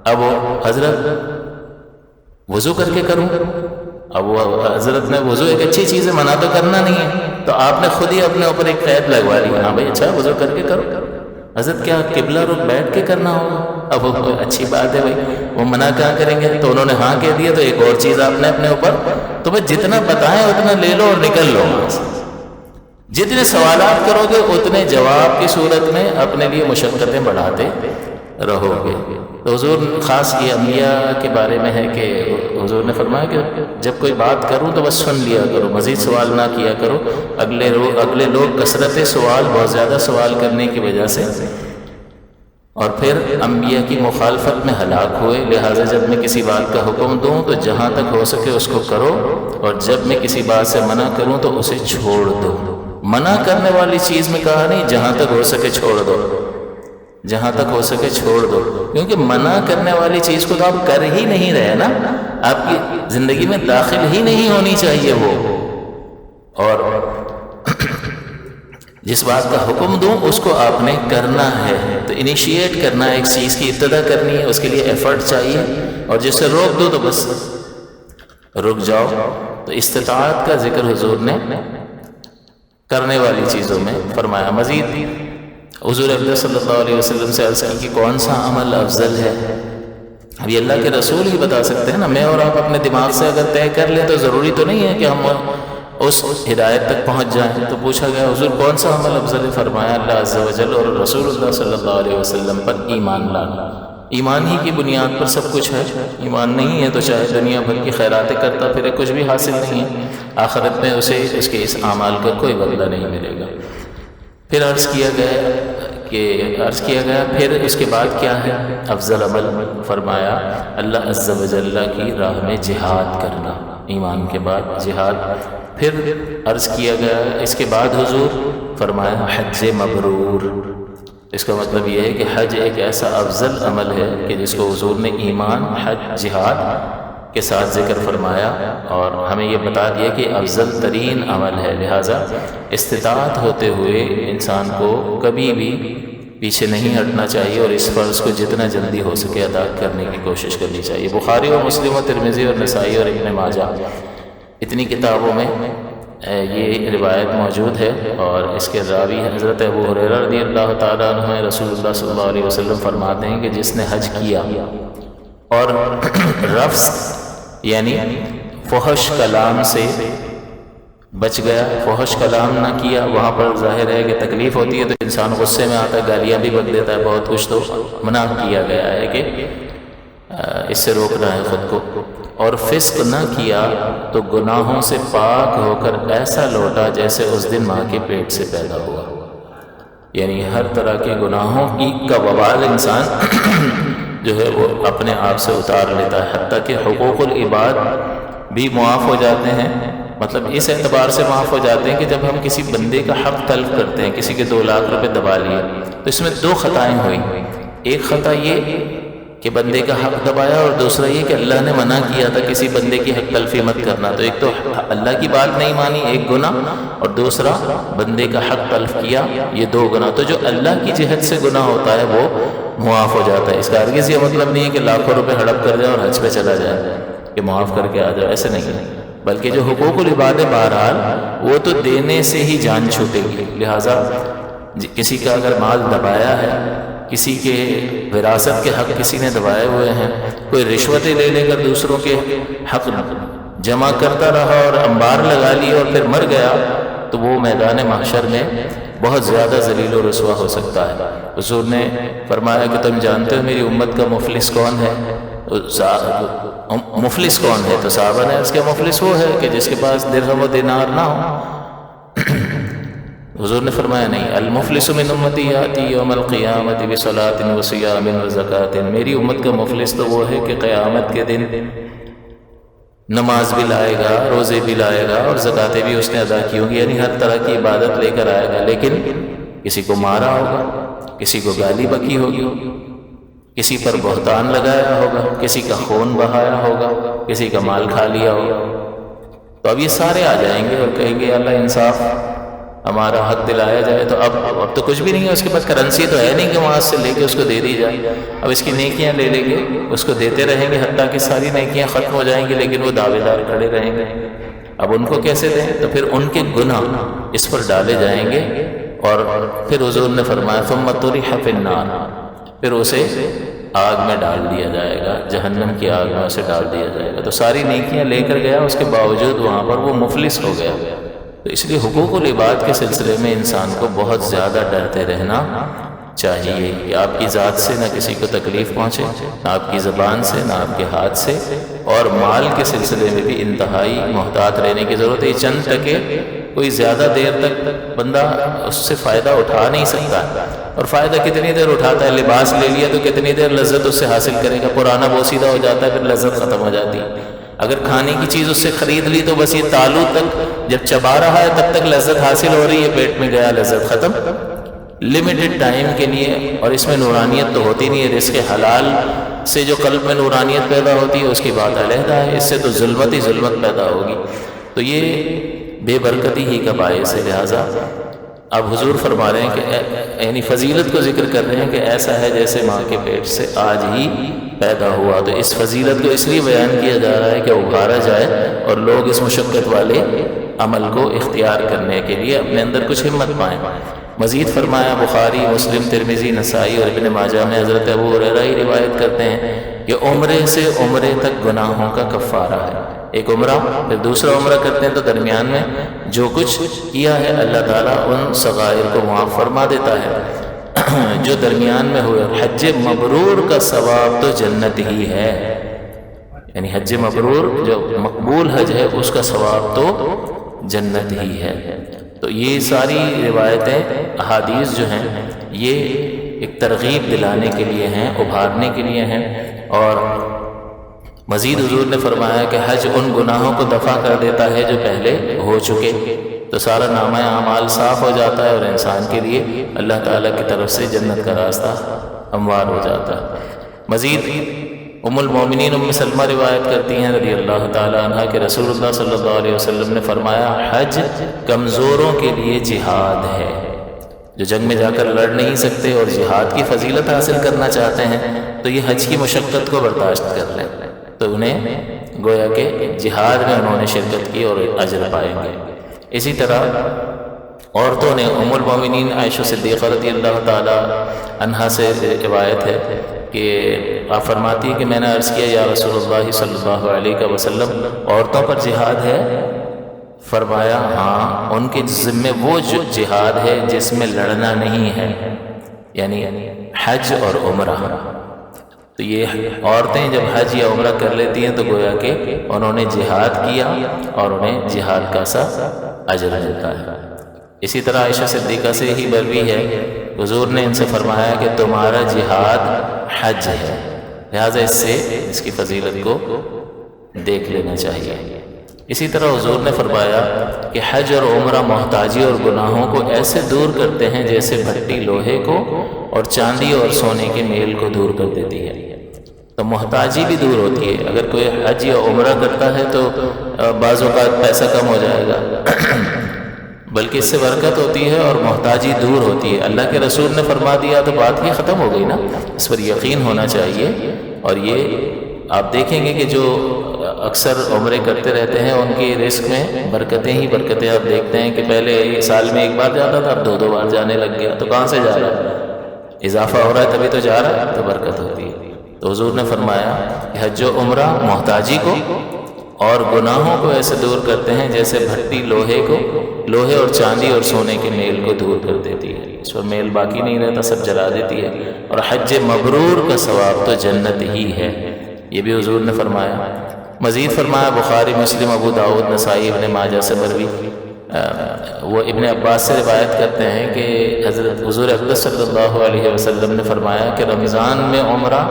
اب وہ حضرت وضو کر کے کروں، اب وہ حضرت نے وضو ایک اچھی چیز ہے، منع تو کرنا نہیں ہے، تو آپ نے خود ہی اپنے اوپر ایک قید لگوا لی، ہاں بھائی اچھا وضو کر کے کرو۔ حضرت کیا قبلہ رخ بیٹھ کے کرنا ہوگا؟ اب وہ اچھی بات ہے بھائی، وہ منع کہاں کریں گے؟ تو انہوں نے ہاں کہہ دیا، تو ایک اور چیز آپ نے اپنے اوپر، تو بھائی جتنا بتائیں اتنا لے لو اور نکل لو، جتنے سوالات کرو گے اتنے جواب کی صورت میں اپنے لیے مشقتیں بڑھاتے رہو گے۔ تو حضور خاص یہ انبیاء کے بارے میں ہے کہ حضور نے فرمایا کہ جب کوئی بات کروں تو بس سن لیا کرو، مزید سوال نہ کیا کرو۔ اگلے لوگ کثرت سوال، بہت زیادہ سوال کرنے کی وجہ سے اور پھر انبیاء کی مخالفت میں ہلاک ہوئے۔ لہٰذا جب میں کسی بات کا حکم دوں تو جہاں تک ہو سکے اس کو کرو، اور جب میں کسی بات سے منع کروں تو اسے چھوڑ دو۔ منع کرنے والی چیز میں کہا نہیں، جہاں تک ہو سکے چھوڑ دو، جہاں تک ہو سکے چھوڑ دو، کیونکہ منع کرنے والی چیز کو تو آپ کر ہی نہیں رہے نا، آپ کی زندگی میں داخل ہی نہیں ہونی چاہیے وہ، اور جس بات کا حکم دوں اس کو آپ نے کرنا ہے۔ تو انیشیٹ کرنا ہے، ایک چیز کی ابتدا کرنی ہے، اس کے لیے ایفرٹ چاہیے، اور جس سے روک دو تو بس رک جاؤ۔ تو استطاعت کا ذکر حضور نے کرنے والی چیزوں میں فرمایا۔ مزید حضور اقدس صلی اللہ علیہ وسلم سے عرض کی کہ کون سا عمل افضل ہے؟ اب یہ اللہ کے رسول ہی بتا سکتے ہیں نا، میں اور آپ اپنے دماغ سے اگر طے کر لیں تو ضروری تو نہیں ہے کہ ہم اس ہدایت تک پہنچ جائیں۔ تو پوچھا گیا حضور کون سا عمل افضل ہے؟ فرمایا اللہ عز و جل اور رسول اللہ صلی اللہ علیہ وسلم پر ایمان لانا۔ ایمان ہی کی بنیاد پر سب کچھ ہے، ایمان نہیں ہے تو چاہے دنیا بھر کی خیراتیں کرتا پھرے کچھ بھی حاصل نہیں ہے، آخرت میں اسے اس کے اس اعمال کا کوئی بدلہ نہیں ملے گا۔ پھر عرض کیا گیا پھر اس کے بعد کیا ہے افضل عمل؟ فرمایا اللہ عز و جل کی راہ میں جہاد کرنا، ایمان کے بعد جہاد۔ پھر عرض کیا گیا اس کے بعد حضور فرمایا حج مبرور۔ اس کا مطلب یہ ہے کہ حج ایک ایسا افضل عمل ہے کہ جس کو حضور نے ایمان، حج، جہاد کے ساتھ ذکر فرمایا اور ہمیں یہ بتا دیا کہ افضل ترین عمل ہے۔ لہٰذا استطاعت ہوتے ہوئے انسان کو کبھی بھی پیچھے نہیں ہٹنا چاہیے اور اس فرض کو جتنا جلدی ہو سکے ادا کرنے کی کوشش کرنی چاہیے۔ بخاری اور مسلم و ترمذی اور نسائی اور ابن ماجہ اتنی کتابوں میں یہ روایت موجود ہے، اور اس کے راوی حضرت ابو ہریرہ رضی اللہ تعالیٰ عنہ رسول اللہ صلی اللہ علیہ وسلم فرماتے ہیں کہ جس نے حج کیا اور رفث یعنی فحش کلام سے بچ گیا، فحش کلام نہ کیا، وہاں پر ظاہر ہے کہ تکلیف ہوتی ہے تو انسان غصے میں آتا ہے، گالیاں بھی بک دیتا ہے بہت کچھ، تو منع کیا گیا ہے کہ اس سے روکنا ہے خود کو، اور فسق نہ کیا تو گناہوں سے پاک ہو کر ایسا لوٹا جیسے اس دن ماں کے پیٹ سے پیدا ہوا۔ یعنی ہر طرح کے گناہوں کا وبال انسان جو ہے وہ اپنے آپ سے اتار لیتا ہے، حتیٰ کہ حقوق العباد بھی معاف ہو جاتے ہیں۔ مطلب اس اعتبار سے معاف ہو جاتے ہیں کہ جب ہم کسی بندے کا حق تلف کرتے ہیں، کسی کے 2 لاکھ روپے دبا لیے، تو اس میں 2 خطائیں ہوئیں۔ ایک خطا یہ کہ بندے کا حق دبایا، اور دوسرا یہ کہ اللہ نے منع کیا تھا کسی بندے کی حق تلفی مت کرنا، تو ایک تو اللہ کی بات نہیں مانی، ایک گناہ، اور دوسرا بندے کا حق تلف کیا، یہ 2 گناہ۔ تو جو اللہ کی جہت سے گناہ ہوتا ہے وہ معاف ہو جاتا ہے۔ اس کا ہرگز یہ مطلب نہیں ہے کہ لاکھوں روپے ہڑپ کر جائے اور حج پہ چلا جائے کہ معاف کر کے آ جائے، ایسے نہیں ہے، بلکہ جو حقوق العباد ہے بہرحال وہ تو دینے سے ہی جان چھوٹے گی۔ لہٰذا کسی کا اگر مال دبایا ہے، کسی کے وراثت کے حق کسی نے دبائے ہوئے ہیں، کوئی رشوتیں لے کر دوسروں کے حق جمع کرتا رہا اور انبار لگا لی اور پھر مر گیا، تو وہ میدان محشر میں بہت زیادہ ذلیل و رسوا ہو سکتا ہے۔ حضور نے فرمایا کہ تم جانتے ہو میری امت کا مفلس کون ہے؟ مفلس کون ہے؟ تو صحابہ نے عرض کیا مفلس وہ ہے کہ جس کے پاس درہم و دینار نہ ہو۔ حضور نے فرمایا نہیں، المفلس من امتی یاتی یوم القیامت بصلاۃ وصیام وزکوٰۃ، میری امت کا مفلس تو وہ ہے کہ قیامت کے دن نماز بھی لائے گا، روزے بھی لائے گا اور زکاتیں بھی اس نے ادا کی ہوں گی، یعنی ہر طرح کی عبادت لے کر آئے گا، لیکن کسی کو مارا ہوگا، کسی کو گالی بکی ہوگی، کسی پر بہتان لگایا ہوگا، کسی کا خون بہایا ہوگا، کسی کا مال کھا لیا ہوگا۔ تو اب یہ سارے آ جائیں گے اور کہیں گے اللہ انصاف، ہمارا حق دلایا جائے۔ تو اب تو کچھ بھی نہیں ہے اس کے پاس، کرنسی تو ہے نہیں کہ وہاں سے لے کے اس کو دے دی جائے۔ اب اس کی نیکیاں لے لیں گے، اس کو دیتے رہیں گے حتیٰ کہ ساری نیکیاں ختم ہو جائیں گی، لیکن وہ دعوے دار کھڑے رہیں گے۔ اب ان کو کیسے دیں؟ تو پھر ان کے گناہ اس پر ڈالے جائیں گے، اور پھر حضور نے فرمایا ثم طرح فی النار، پھر اسے آگ میں ڈال دیا جائے گا، جہنم کی آگ میں اسے ڈال دیا جائے گا۔ تو ساری نیکیاں لے کر گیا، اس کے باوجود وہاں پر وہ مفلس ہو گیا۔ تو اس لیے حقوق العباد کے سلسلے میں انسان کو بہت زیادہ ڈرتے رہنا چاہیے کہ آپ کی ذات سے نہ کسی کو تکلیف پہنچے، نہ آپ کی زبان سے، نہ آپ کے ہاتھ سے، اور مال کے سلسلے میں بھی انتہائی محتاط رہنے کی ضرورت ہے۔ یہ چند ٹکے کوئی زیادہ دیر تک بندہ اس سے فائدہ اٹھا نہیں سکتا، اور فائدہ کتنی دیر اٹھاتا ہے؟ لباس لے لیا تو کتنی دیر لذت اس سے حاصل کرے گا؟ پرانا بوسیدہ ہو جاتا ہے، پھر لذت ختم ہو جاتی ہے۔ اگر کھانے کی چیز اس سے خرید لی تو بس یہ تالو تک جب چبا رہا ہے تب تک لذت حاصل ہو رہی ہے، پیٹ میں گیا لذت ختم۔ لمیٹڈ ٹائم کے لیے، اور اس میں نورانیت تو ہوتی نہیں ہے، رزق حلال سے جو قلب میں نورانیت پیدا ہوتی ہے اس کی بات علیحدہ ہے، اس سے تو ظلمت ہی ظلمت پیدا ہوگی۔ تو یہ بے برکتی ہی کا باعث ہے۔ لہٰذا اب حضور فرما رہے ہیں کہ یعنی فضیلت کو ذکر کر رہے ہیں کہ ایسا ہے جیسے ماں کے پیٹ سے آج ہی پیدا ہوا۔ تو اس فضیلت کو اس لیے بیان کیا جا رہا ہے کہ ابھارا جائے اور لوگ اس مشقت والے عمل کو اختیار کرنے کے لیے اپنے اندر کچھ ہمت پائیں۔ مزید فرمایا، بخاری، مسلم، ترمذی، نسائی اور ابن ماجہ میں حضرت ابو ہریرہ ہی روایت کرتے ہیں کہ عمرے سے عمرے تک گناہوں کا کفارہ ہے۔ ایک عمرہ پھر دوسرا عمرہ کرتے ہیں تو درمیان میں جو کچھ کیا ہے اللہ تعالیٰ ان صغائر کو معاف فرما دیتا ہے جو درمیان میں ہوئے۔ حج مبرور کا ثواب تو جنت ہی ہے، یعنی حج مبرور جو مقبول حج ہے اس کا ثواب تو جنت ہی ہے۔ تو یہ ساری روایتیں، احادیث جو ہیں، یہ ایک ترغیب دلانے کے لیے ہیں، ابھارنے کے لیے ہیں۔ اور مزید حضور نے فرمایا کہ حج ان گناہوں کو دفع کر دیتا ہے جو پہلے ہو چکے، تو سارا نامہ اعمال صاف ہو جاتا ہے اور انسان کے لیے اللہ تعالیٰ کی طرف سے جنت کا راستہ ہموار ہو جاتا ہے۔ مزید ام المومنین ام سلمہ روایت کرتی ہیں رضی اللہ تعالیٰ عنہ کہ رسول اللہ صلی اللہ علیہ وسلم نے فرمایا، حج کمزوروں کے لیے جہاد ہے۔ جو جنگ میں جا کر لڑ نہیں سکتے اور جہاد کی فضیلت حاصل کرنا چاہتے ہیں تو یہ حج کی مشقت کو برداشت کر لیں، تو انہیں گویا کہ جہاد میں انہوں نے شرکت کی اور اجر پائیں گے۔ اسی طرح عورتوں نے، ام المومنین عائشہ صدیقہ رضی اللہ تعالی عنہا سے روایت ہے کہ آپ فرماتی ہے کہ میں نے عرض کیا یا رسول اللہ صلی اللہ علیہ وسلم، عورتوں پر جہاد ہے؟ فرمایا ہاں، ان کے ذمے وہ جہاد ہے جس میں لڑنا نہیں ہے، یعنی حج اور عمرہ۔ تو یہ عورتیں جب حج یا عمرہ کر لیتی ہیں تو گویا کہ انہوں نے جہاد کیا اور انہیں جہاد کا سا اجر ملتا ہے۔ اسی طرح عائشہ صدیقہ سے ہی مروی ہے، حضور نے ان سے فرمایا کہ تمہارا جہاد حج ہے، لہٰذا اس سے اس کی فضیلت کو دیکھ لینا چاہیے۔ اسی طرح حضور نے فرمایا کہ حج اور عمرہ محتاجی اور گناہوں کو ایسے دور کرتے ہیں جیسے بھٹی لوہے کو اور چاندی اور سونے کے میل کو دور کر دیتی ہے۔ تو محتاجی بھی دور ہوتی ہے، اگر کوئی حج یا عمرہ کرتا ہے تو بعض اوقات پیسہ کم ہو جائے گا بلکہ اس سے برکت ہوتی ہے اور محتاجی دور ہوتی ہے۔ اللہ کے رسول نے فرما دیا تو بات یہ ختم ہو گئی نا، اس پر یقین ہونا چاہیے۔ اور یہ آپ دیکھیں گے کہ جو اکثر عمرے کرتے رہتے ہیں ان کی رزق میں برکتیں ہی برکتیں۔ آپ دیکھتے ہیں کہ پہلے سال میں ایک بار جاتا تھا، اب 2 بار جانے لگ گیا، تو کہاں سے جا رہا ہے؟ اضافہ ہو رہا ہے تبھی تو جا رہا ہے، تو برکت ہوتی ہے۔ تو حضور نے فرمایا کہ حج و عمرہ محتاجی کو اور گناہوں کو ایسے دور کرتے ہیں جیسے بھٹی لوہے کو لوہے اور چاندی اور سونے کے میل کو دور کر دیتی ہے، اس پر میل باقی نہیں رہتا، سب جلا دیتی ہے، اور حج مبرور کا ثواب تو جنت ہی ہے، یہ بھی حضور نے فرمایا۔ مزید فرمایا، بخاری، مسلم، ابو داؤد، نسائی، ابن ماجہ سے مروی، وہ ابن عباس سے روایت کرتے ہیں کہ حضرت حضور اقدس صلی اللہ علیہ وسلم نے فرمایا کہ رمضان میں عمرہ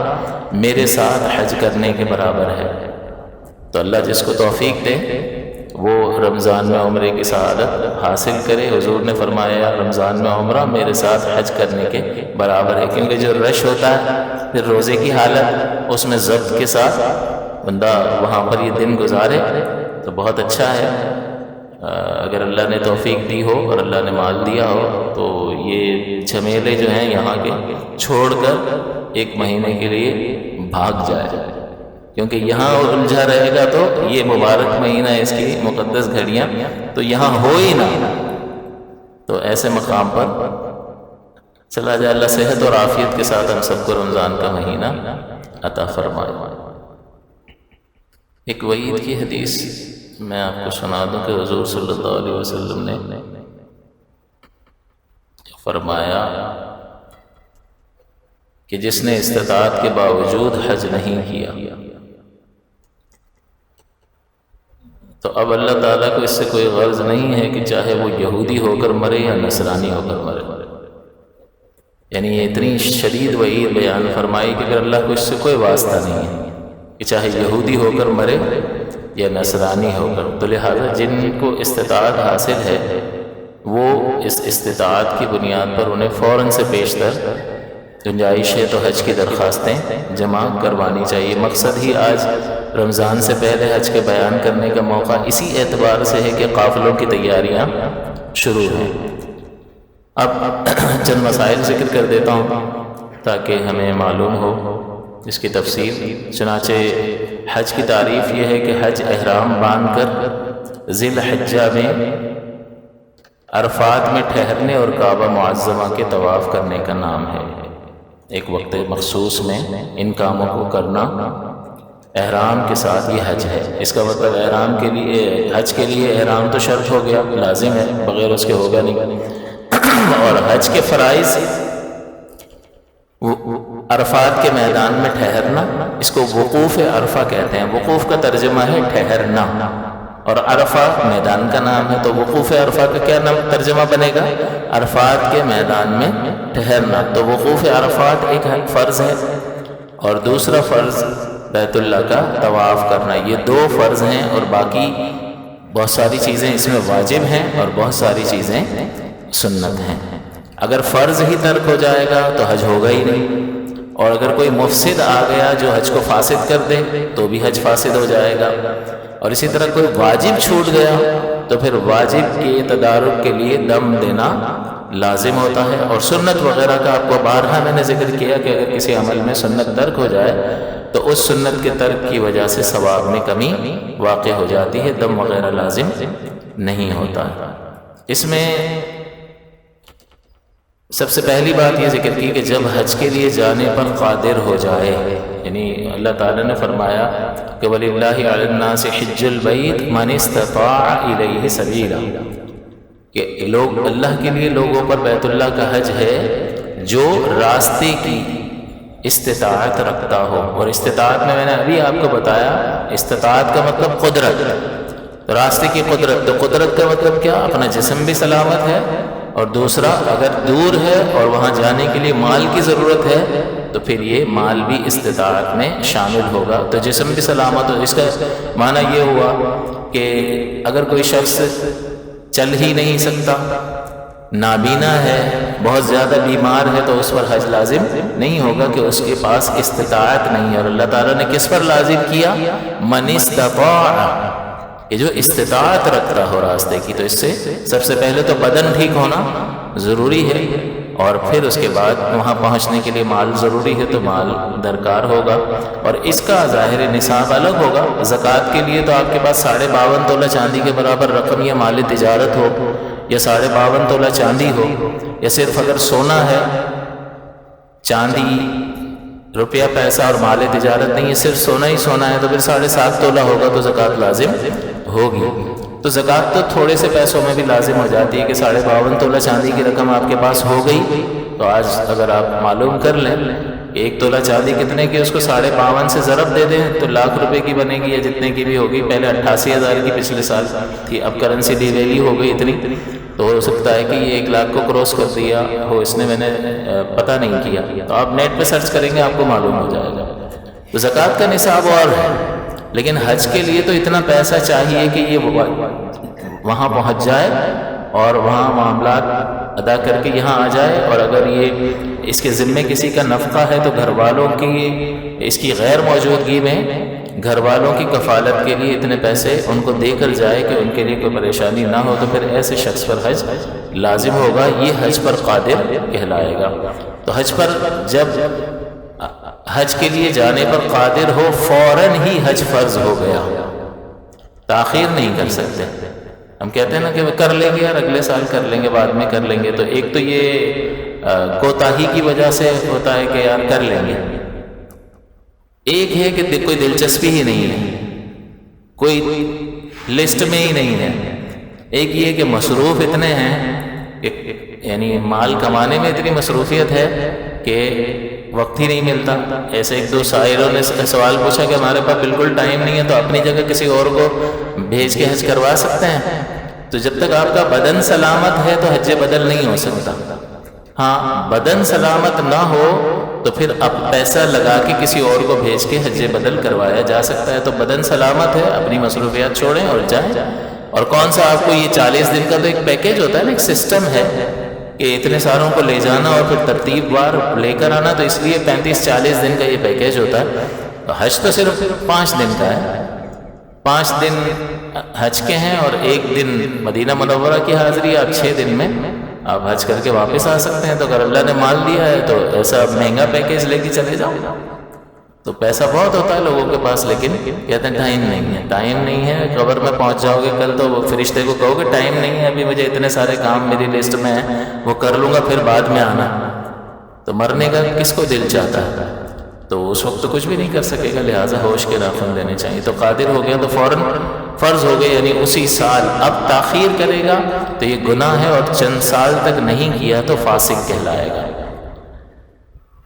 میرے ساتھ حج کرنے کے برابر ہے۔ تو اللہ جس کو توفیق دے وہ رمضان میں عمرے کی سعادت حاصل کرے۔ حضور نے فرمایا رمضان میں عمرہ میرے ساتھ حج کرنے کے برابر ہے، کیونکہ جو رش ہوتا ہے پھر روزے کی حالت، اس میں ضبط کے ساتھ بندہ وہاں پر یہ دن گزارے تو بہت اچھا ہے۔ اگر اللہ نے توفیق دی ہو اور اللہ نے مال دیا ہو تو یہ جھمیلے جو ہیں یہاں کے چھوڑ کر ایک مہینے کے لیے بھاگ جائے، کیونکہ یہاں الجھا رہے گا تو یہ مبارک مہینہ، اس کی مقدس گھڑیاں تو یہاں ہو ہی نہ، تو ایسے مقام پر چلا جائے۔ اللہ صحت اور عافیت کے ساتھ ہم سب کو رمضان کا مہینہ عطا فرمائے۔ ایک وعید کی حدیث میں آپ کو سنا دوں کہ حضور صلی اللہ علیہ وسلم نے فرمایا کہ جس نے استطاعت کے باوجود حج نہیں کیا تو اب اللہ تعالیٰ کو اس سے کوئی غرض نہیں ہے کہ چاہے وہ یہودی ہو کر مرے یا نصرانی ہو کر مرے، یعنی یہ اتنی شدید وعید بیان فرمائی کہ اگر اللہ کو اس سے کوئی واسطہ نہیں ہے کہ چاہے یہودی ہو کر مرے یا نصرانی ہو کر، تو لہٰذا جن کو استطاعت حاصل ہے وہ اس استطاعت کی بنیاد پر انہیں فوراً سے بیشتر گنجائش ہے تو حج کی درخواستیں جمع کروانی چاہیے۔ مقصد ہی آج رمضان سے پہلے حج کے بیان کرنے کا موقع اسی اعتبار سے ہے کہ قافلوں کی تیاریاں شروع ہیں۔ اب چند مسائل ذکر کر دیتا ہوں تاکہ ہمیں معلوم ہو اس کی تفصیل۔ چنانچہ حج کی تعریف یہ ہے کہ حج احرام باندھ کر ذی الحجہ میں عرفات میں ٹھہرنے اور کعبہ معظمہ کے طواف کرنے کا نام ہے۔ ایک وقت مخصوص میں ان کاموں کو کرنا احرام کے ساتھ یہ حج ہے۔ اس کا مطلب احرام کے لیے، حج کے لیے احرام تو شرط ہو گیا، لازم ہے، بغیر اس کے ہوگا نہیں۔ اور حج کے فرائض عرفات کے میدان میں ٹھہرنا، اس کو وقوف عرفہ کہتے ہیں۔ وقوف کا ترجمہ ہے ٹھہرنا، اور عرفہ میدان کا نام ہے، تو وقوف عرفہ کا کیا نام ترجمہ بنے گا؟ عرفات کے میدان میں ٹھہرنا۔ تو وقوف عرفات ایک فرض ہے اور دوسرا فرض بیت اللہ کا طواف کرنا، یہ دو فرض ہیں، اور باقی بہت ساری چیزیں اس میں واجب ہیں اور بہت ساری چیزیں سنت ہیں۔ اگر فرض ہی ترک ہو جائے گا تو حج ہوگا ہی نہیں، اور اگر کوئی مفسد آ گیا جو حج کو فاسد کر دے تو بھی حج فاسد ہو جائے گا، اور اسی طرح کوئی واجب چھوٹ گیا تو پھر واجب کے تدارک کے لیے دم دینا لازم ہوتا ہے۔ اور سنت وغیرہ کا آپ کو بارہا میں نے ذکر کیا کہ اگر کسی عمل میں سنت ترک ہو جائے تو اس سنت کے ترک کی وجہ سے ثواب میں کمی واقع ہو جاتی ہے، دم وغیرہ لازم نہیں ہوتا۔ اس میں سب سے پہلی بات یہ ذکر کی کہ جب حج کے لیے جانے پر قادر ہو جائے، یعنی اللہ تعالیٰ نے فرمایا کہ وَلِلَّهِ عَلَى النَّاسِ حِجُّ الْبَيْتِ مَنِ اسْتَطَاعَ إِلَيْهِ سَبِيلًا، کہ لوگ اللہ کے لیے لوگوں پر بیت اللہ کا حج ہے جو راستے کی استطاعت رکھتا ہو۔ اور استطاعت میں نے ابھی آپ کو بتایا، استطاعت کا مطلب قدرت، راستے کی قدرت۔ تو قدرت کا مطلب کیا؟ اپنا جسم بھی سلامت ہے، اور دوسرا اگر دور ہے اور وہاں جانے کے لیے مال کی ضرورت ہے تو پھر یہ مال بھی استطاعت میں شامل ہوگا، تو جسم بھی سلامت ہو۔ اس کا معنی یہ ہوا کہ اگر کوئی شخص چل ہی نہیں سکتا، نابینا ہے، بہت زیادہ بیمار ہے، تو اس پر حج لازم نہیں ہوگا کہ اس کے پاس استطاعت نہیں ہے۔ اور اللہ تعالیٰ نے کس پر لازم کیا؟ من استطاع، کہ جو استطاعت رکھتا ہو راستے کی۔ تو اس سے سب سے پہلے تو بدن ٹھیک ہونا ضروری ہے، اور پھر اس کے بعد وہاں پہنچنے کے لیے مال ضروری ہے، تو مال درکار ہوگا، اور اس کا ظاہر نصاب الگ ہوگا۔ زکوٰۃ کے لیے تو آپ کے پاس 52.5 تولہ چاندی کے برابر رقم یا مال تجارت ہو، یا 52.5 تولہ چاندی ہو، یا صرف اگر سونا ہے، چاندی، روپیہ پیسہ اور مال تجارت نہیں ہے، صرف سونا ہی سونا ہے، تو پھر 7.5 تولہ ہوگا تو زکوٰۃ لازم ہوگی۔ تو زکوٰۃ تو تھوڑے سے پیسوں میں بھی لازم ہو جاتی ہے کہ 52.5 تولہ چاندی کی رقم آپ کے پاس ہو گئی، تو آج اگر آپ معلوم کر لیں 1 تولہ چاندی کتنے کی، اس کو 52.5 سے ضرب دے دیں تو لاکھ روپے کی بنے گی یا جتنے کی بھی ہوگی. پہلے 88,000 کی پچھلے سال تھی، اب کرنسی ڈی ویلیو ہو گئی اتنی، تو ہو سکتا ہے کہ یہ 1 لاکھ کو کراس کر دیا ہو اس نے، میں نے پتہ نہیں کیا. تو آپ نیٹ پہ سرچ کریں گے آپ کو معلوم ہو جائے گا. تو زکوٰۃ کا نصاب اور ہے، لیکن حج کے لیے تو اتنا پیسہ چاہیے کہ یہ وہاں پہنچ جائے اور وہاں معاملات ادا کر کے یہاں آ جائے. اور اگر یہ اس کے ذمے کسی کا نفقہ ہے تو گھر والوں کی اس کی غیر موجودگی میں گھر والوں کی کفالت کے لیے اتنے پیسے ان کو دے کر جائے کہ ان کے لیے کوئی پریشانی نہ ہو، تو پھر ایسے شخص پر حج لازم ہوگا. یہ حج پر قادر کہلائے گا. تو حج پر جب حج کے لیے جانے پر قادر ہو فوراً ہی حج فرض ہو گیا، تاخیر نہیں کر سکتے. ہم کہتے ہیں نا کہ وہ کر لیں گے یار اگلے سال کر لیں گے، بعد میں کر لیں گے، تو ایک تو یہ کوتاہی کی وجہ سے ہوتا ہے کہ یار کر لیں گے. ایک ہے کہ کوئی دلچسپی ہی نہیں ہے، کوئی لسٹ میں ہی نہیں ہے. ایک یہ کہ مصروف اتنے ہیں کہ یعنی مال کمانے میں اتنی مصروفیت ہے کہ وقت ہی نہیں ملتا. ایسے 1-2 سائروں نے سوال پوچھا کہ ہمارے پاس بالکل ٹائم نہیں ہے، تو اپنی جگہ کسی اور کو بھیج کے حج کروا سکتے ہیں. تو جب تک آپ کا بدن سلامت ہے تو حج بدل نہیں ہو سکتا. ہاں بدن سلامت نہ ہو تو پھر اب پیسہ لگا کے کسی اور کو بھیج کے حج بدل کروایا جا سکتا ہے. تو بدن سلامت ہے، اپنی مصروفیات چھوڑیں اور جائیں. اور کون سا آپ کو یہ 40 دن کا تو ایک پیکیج ہوتا ہے نا، ایک سسٹم ہے کہ اتنے ساروں کو لے جانا اور پھر ترتیب وار لے کر آنا، تو اس لیے 35-40 دن کا یہ پیکیج ہوتا ہے. تو حج تو صرف 5 دن کا ہے. 5 دن حج کے ہیں اور 1 دن مدینہ منورہ کی حاضری. آپ 6 دن میں آپ حج کر کے واپس آ سکتے ہیں. تو اگر اللہ نے مال دیا ہے تو ایسا مہنگا پیکیج لے کے چلے جاؤ. تو پیسہ بہت ہوتا ہے لوگوں کے پاس، لیکن کہتے ہیں ٹائم نہیں ہے. ٹائم نہیں ہے، قبر میں پہنچ جاؤ گے کل تو فرشتے کو کہو گے ٹائم نہیں ہے ابھی، مجھے اتنے سارے کام میری لسٹ میں ہیں وہ کر لوں گا پھر بعد میں آنا. تو مرنے کا کس کو دل چاہتا ہے؟ تو اس وقت تو کچھ بھی نہیں کر سکے گا. لہٰذا ہوش کے ناخن لینے چاہیے. تو قادر ہو گیا تو فوراً فرض ہو گیا، یعنی اسی سال. اب تاخیر کرے گا تو یہ گناہ ہے، اور چند سال تک نہیں کیا تو فاسق کہلائے گا.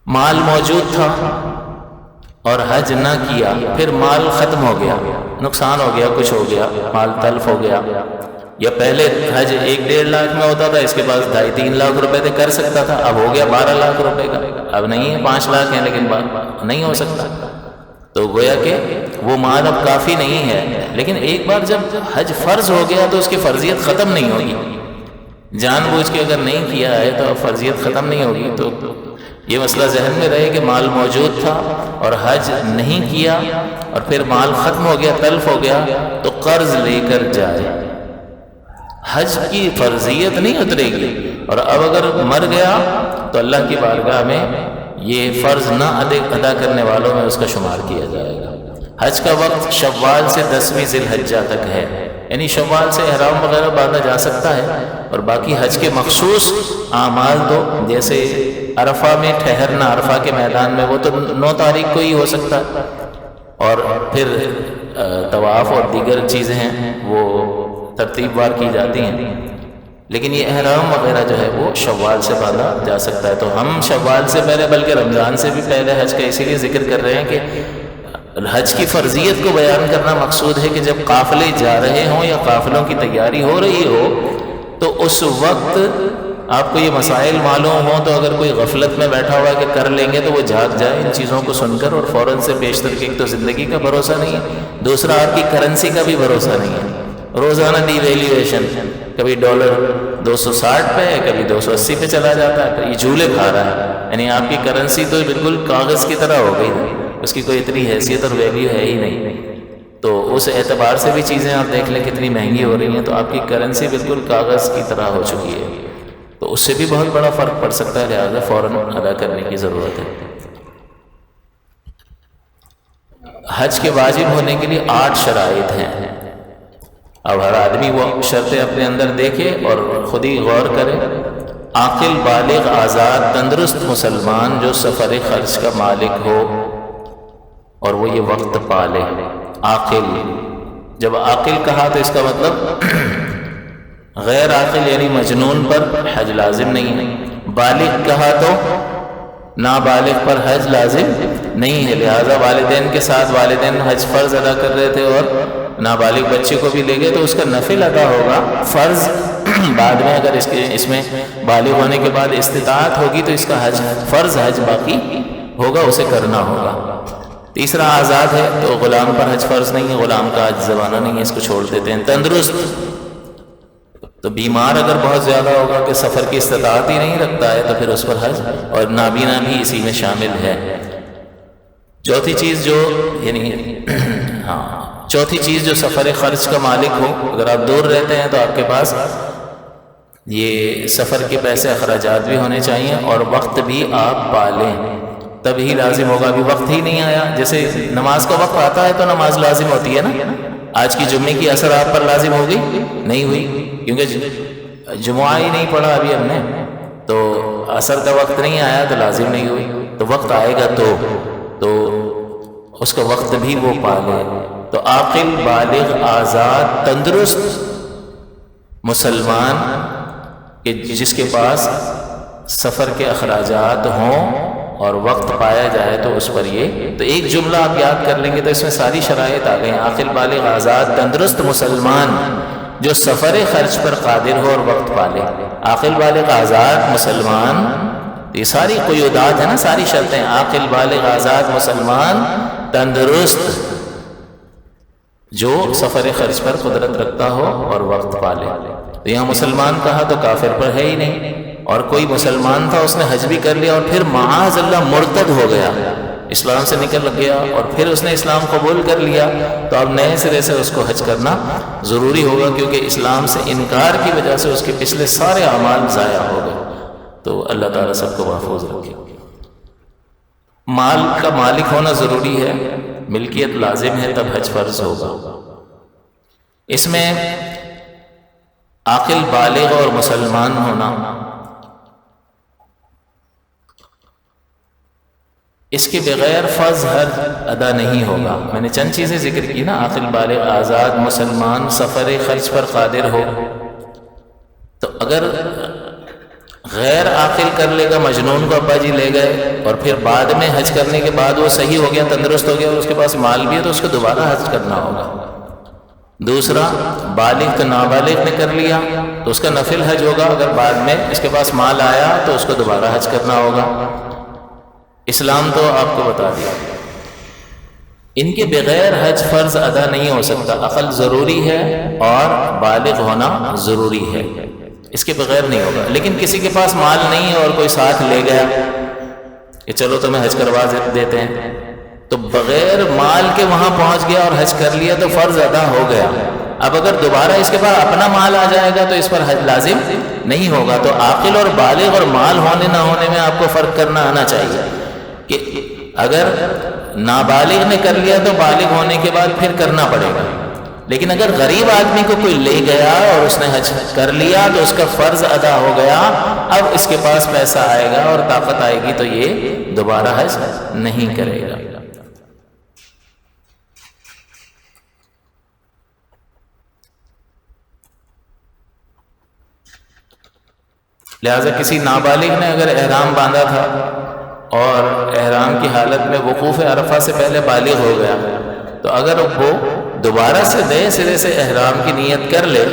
مال موجود تھا اور حج نہ کیا، پھر مال ختم ہو گیا، نقصان ہو گیا، کچھ ہو گیا، مال تلف ہو گیا. یا پہلے حج 1-1.5 لاکھ میں ہوتا تھا، اس کے بعد 2.5-3 لاکھ روپے سے کر سکتا تھا، اب ہو گیا 12 لاکھ روپے کا. اب نہیں ہے، 5 لاکھ ہیں لیکن نہیں ہو سکتا. تو گویا کہ وہ مال اب کافی نہیں ہے. لیکن ایک بار جب حج فرض ہو گیا تو اس کی فرضیت ختم نہیں ہوگی. جان بوجھ کے اگر نہیں کیا ہے تو اب فرضیت ختم نہیں ہوگی. تو یہ مسئلہ ذہن میں رہے کہ مال موجود تھا اور حج نہیں کیا اور پھر مال ختم ہو گیا، تلف ہو گیا، تو قرض لے کر جائے. حج کی فرضیت نہیں اترے گی. اور اب اگر مر گیا تو اللہ کی بارگاہ میں یہ فرض نہ ادا کرنے والوں میں اس کا شمار کیا جائے گا. حج کا وقت شوال سے 10ویں ذی الحجہ تک ہے، یعنی شوال سے احرام وغیرہ باندھا جا سکتا ہے. اور باقی حج کے مخصوص اعمال تو جیسے عرفہ میں ٹھہرنا، عرفہ کے میدان میں، وہ تو 9 تاریخ کو ہی ہو سکتا ہے. اور پھر طواف اور دیگر چیزیں ہیں وہ ترتیب وار کی جاتی ہیں. لیکن یہ احرام وغیرہ جو ہے وہ شوال سے باندھا جا سکتا ہے. تو ہم شوال سے پہلے بلکہ رمضان سے بھی پہلے حج کا اسی لیے ذکر کر رہے ہیں کہ حج کی فرضیت کو بیان کرنا مقصود ہے کہ جب قافلے جا رہے ہوں یا قافلوں کی تیاری ہو رہی ہو تو اس وقت آپ کو یہ مسائل معلوم ہوں. تو اگر کوئی غفلت میں بیٹھا ہوا کہ کر لیں گے تو وہ جاگ جائے ان چیزوں کو سن کر، اور فوراً سے بیشتر کہ ایک تو زندگی کا بھروسہ نہیں ہے، دوسرا آپ کی کرنسی کا بھی بھروسہ نہیں ہے. روزانہ ڈی ویلیویشن، کبھی ڈالر 260 پہ ہے، کبھی 280 پہ چلا جاتا ہے. یہ جھولے کھا رہا ہے. یعنی آپ کی کرنسی تو بالکل کاغذ کی طرح ہو گئی، اس کی کوئی اتنی حیثیت اور ویلیو ہے ہی نہیں. تو اس اعتبار سے بھی چیزیں آپ دیکھ لیں کتنی مہنگی ہو رہی ہیں. تو آپ کی کرنسی بالکل کاغذ کی طرح ہو چکی ہے. تو اس سے بھی بہت بڑا فرق پڑ سکتا ہے. لہٰذا فوراً ادا کرنے کی ضرورت ہے. حج کے واجب ہونے کے لیے 8 شرائط ہیں. اب ہر آدمی وہ شرطیں اپنے اندر دیکھے اور خود ہی غور کرے. عاقل، بالغ، آزاد، تندرست مسلمان جو سفر خرچ کا مالک ہو اور وہ یہ وقت پالے. عاقل جب عاقل کہا تو اس کا مطلب غیر عاقل یعنی مجنون پر حج لازم نہیں ہے، بالغ کہا تو نابالغ پر حج لازم نہیں ہے، لہذا والدین کے ساتھ والدین حج فرض ادا کر رہے تھے اور نابالغ بچے کو بھی لے گئے تو اس کا نفل ادا ہوگا، فرض بعد میں اگر اس میں بالغ ہونے کے بعد استطاعت ہوگی تو اس کا حج فرض حج باقی ہوگا، اسے کرنا ہوگا۔ تیسرا آزاد ہے تو غلام پر حج فرض نہیں ہے، غلام کا حج زمانہ نہیں ہے، اس کو چھوڑ دیتے ہیں۔ تندرست تو بیمار اگر بہت زیادہ ہوگا کہ سفر کی استطاعت ہی نہیں رکھتا ہے تو پھر اس پر حج، اور نابینا بھی اسی میں شامل ہے۔ چوتھی چیز جو سفر خرچ کا مالک ہو، اگر آپ دور رہتے ہیں تو آپ کے پاس یہ سفر کے پیسے اخراجات بھی ہونے چاہیے اور وقت بھی آپ پالیں، تب ہی لازم ہوگا۔ ابھی وقت ہی نہیں آیا، جیسے نماز کا وقت آتا ہے تو نماز لازم ہوتی ہے نا، آج کی جمعے کی اثر آپ پر لازم ہو گئی نہیں ہوئی، کیونکہ جمعہ ہی نہیں پڑھا ابھی ہم نے، تو اثر کا وقت نہیں آیا تو لازم نہیں ہوئی، تو وقت آئے گا تو اس کا وقت بھی وہ پالے۔ تو عاقل، بالغ، آزاد، تندرست مسلمان کہ جس کے پاس سفر کے اخراجات ہوں اور وقت پایا جائے تو اس پر یہ، تو ایک جملہ آپ یاد کر لیں گے تو اس میں ساری شرائط آ گئی ہیں۔ عاقل، بالغ، آزاد، تندرست مسلمان جو سفر خرچ پر قادر ہو اور وقت پالے۔ عاقل، بالغ، آزاد مسلمان، یہ ساری قیودات ہیں نا، ساری شرطیں، عاقل، بالغ، آزاد مسلمان، تندرست جو سفر خرچ پر قدرت رکھتا ہو اور وقت پالے۔ تو یہاں مسلمان کہا تو کافر پر ہے ہی نہیں، اور کوئی مسلمان تھا اس نے حج بھی کر لیا اور پھر معاذ اللہ مرتد ہو گیا، اسلام سے نکل گیا اور پھر اس نے اسلام قبول کر لیا، تو اب نئے سرے سے اس کو حج کرنا ضروری ہوگا، کیونکہ اسلام سے انکار کی وجہ سے اس کے پچھلے سارے اعمال ضائع ہو گئے۔ تو اللہ تعالیٰ سب کو محفوظ رکھے۔ مال کا مالک ہونا ضروری ہے، ملکیت لازم ہے، تب حج فرض ہوگا۔ اس میں عاقل، بالغ اور مسلمان ہونا، اس کے بغیر فرض حج ادا نہیں ہوگا۔ میں نے چند چیزیں ذکر کی نا، عاقل، بالغ، آزاد، مسلمان، سفر خرچ پر قادر ہو۔ تو اگر غیر عاقل کر لے گا، مجنون کو ابا جی لے گئے اور پھر بعد میں حج کرنے کے بعد وہ صحیح ہو گیا، تندرست ہو گیا اور اس کے پاس مال بھی ہے تو اس کو دوبارہ حج کرنا ہوگا۔ دوسرا، بالغ تو نابالغ نے کر لیا تو اس کا نفل حج ہوگا، اگر بعد میں اس کے پاس مال آیا تو اس کو دوبارہ حج کرنا ہوگا۔ اسلام تو آپ کو بتا دیا، ان کے بغیر حج فرض ادا نہیں ہو سکتا۔ عقل ضروری ہے اور بالغ ہونا ضروری ہے، اس کے بغیر نہیں ہوگا۔ لیکن کسی کے پاس مال نہیں ہے اور کوئی ساتھ لے گیا کہ چلو تمہیں حج کروا دیتے ہیں، تو بغیر مال کے وہاں پہنچ گیا اور حج کر لیا تو فرض ادا ہو گیا۔ اب اگر دوبارہ اس کے پاس اپنا مال آ جائے گا تو اس پر حج لازم نہیں ہوگا۔ تو عاقل اور بالغ اور مال ہونے نہ ہونے میں آپ کو فرق کرنا آنا چاہیے کہ اگر نابالغ نے کر لیا تو بالغ ہونے کے بعد پھر کرنا پڑے گا، لیکن اگر غریب آدمی کو کوئی لے گیا اور اس نے حج کر لیا تو اس کا فرض ادا ہو گیا، اب اس کے پاس پیسہ آئے گا اور طاقت آئے گی تو یہ دوبارہ حج نہیں کرے گا۔ لہذا کسی نابالغ نے اگر احرام باندھا تھا اور احرام کی حالت میں وقوف عرفہ سے پہلے بالغ ہو گیا، تو اگر وہ دوبارہ سے نئے سرے سے احرام کی نیت کر لے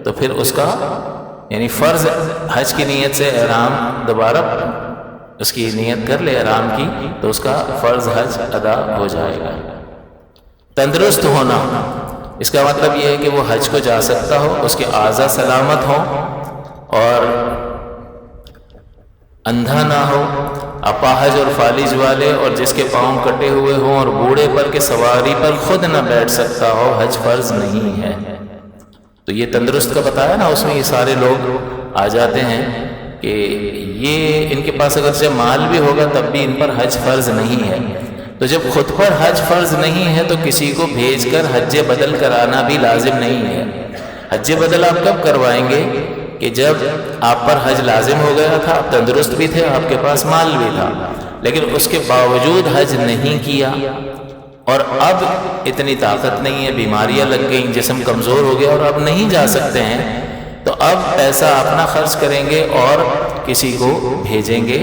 تو پھر اس کا یعنی فرض حج کی نیت سے احرام دوبارہ اس کی نیت کر لے احرام کی تو اس کا فرض حج ادا ہو جائے گا۔ تندرست ہونا، اس کا مطلب یہ ہے کہ وہ حج کو جا سکتا ہو، اس کے اعضاء سلامت ہوں اور اندھا نہ ہو، اپاہج اور فالج والے اور جس کے پاؤں کٹے ہوئے ہوں اور بوڑھے پر کے سواری پر خود نہ بیٹھ سکتا ہو، حج فرض نہیں ہے۔ تو یہ تندرست کا بتایا نا، اس میں یہ سارے لوگ آ جاتے ہیں کہ یہ ان کے پاس اگرچہ مال بھی ہوگا تب بھی ان پر حج فرض نہیں ہے۔ تو جب خود پر حج فرض نہیں ہے تو کسی کو بھیج کر حج بدل کرانا بھی لازم نہیں ہے۔ حج بدل آپ کب کروائیں گے؟ کہ جب آپ پر حج لازم ہو گیا تھا، آپ تندرست بھی تھے، آپ کے پاس مال بھی تھا، لیکن اس کے باوجود حج نہیں کیا اور اب اتنی طاقت نہیں ہے، بیماریاں لگ گئیں، جسم کمزور ہو گیا اور اب نہیں جا سکتے ہیں، تو اب پیسہ اپنا خرچ کریں گے اور کسی کو بھیجیں گے۔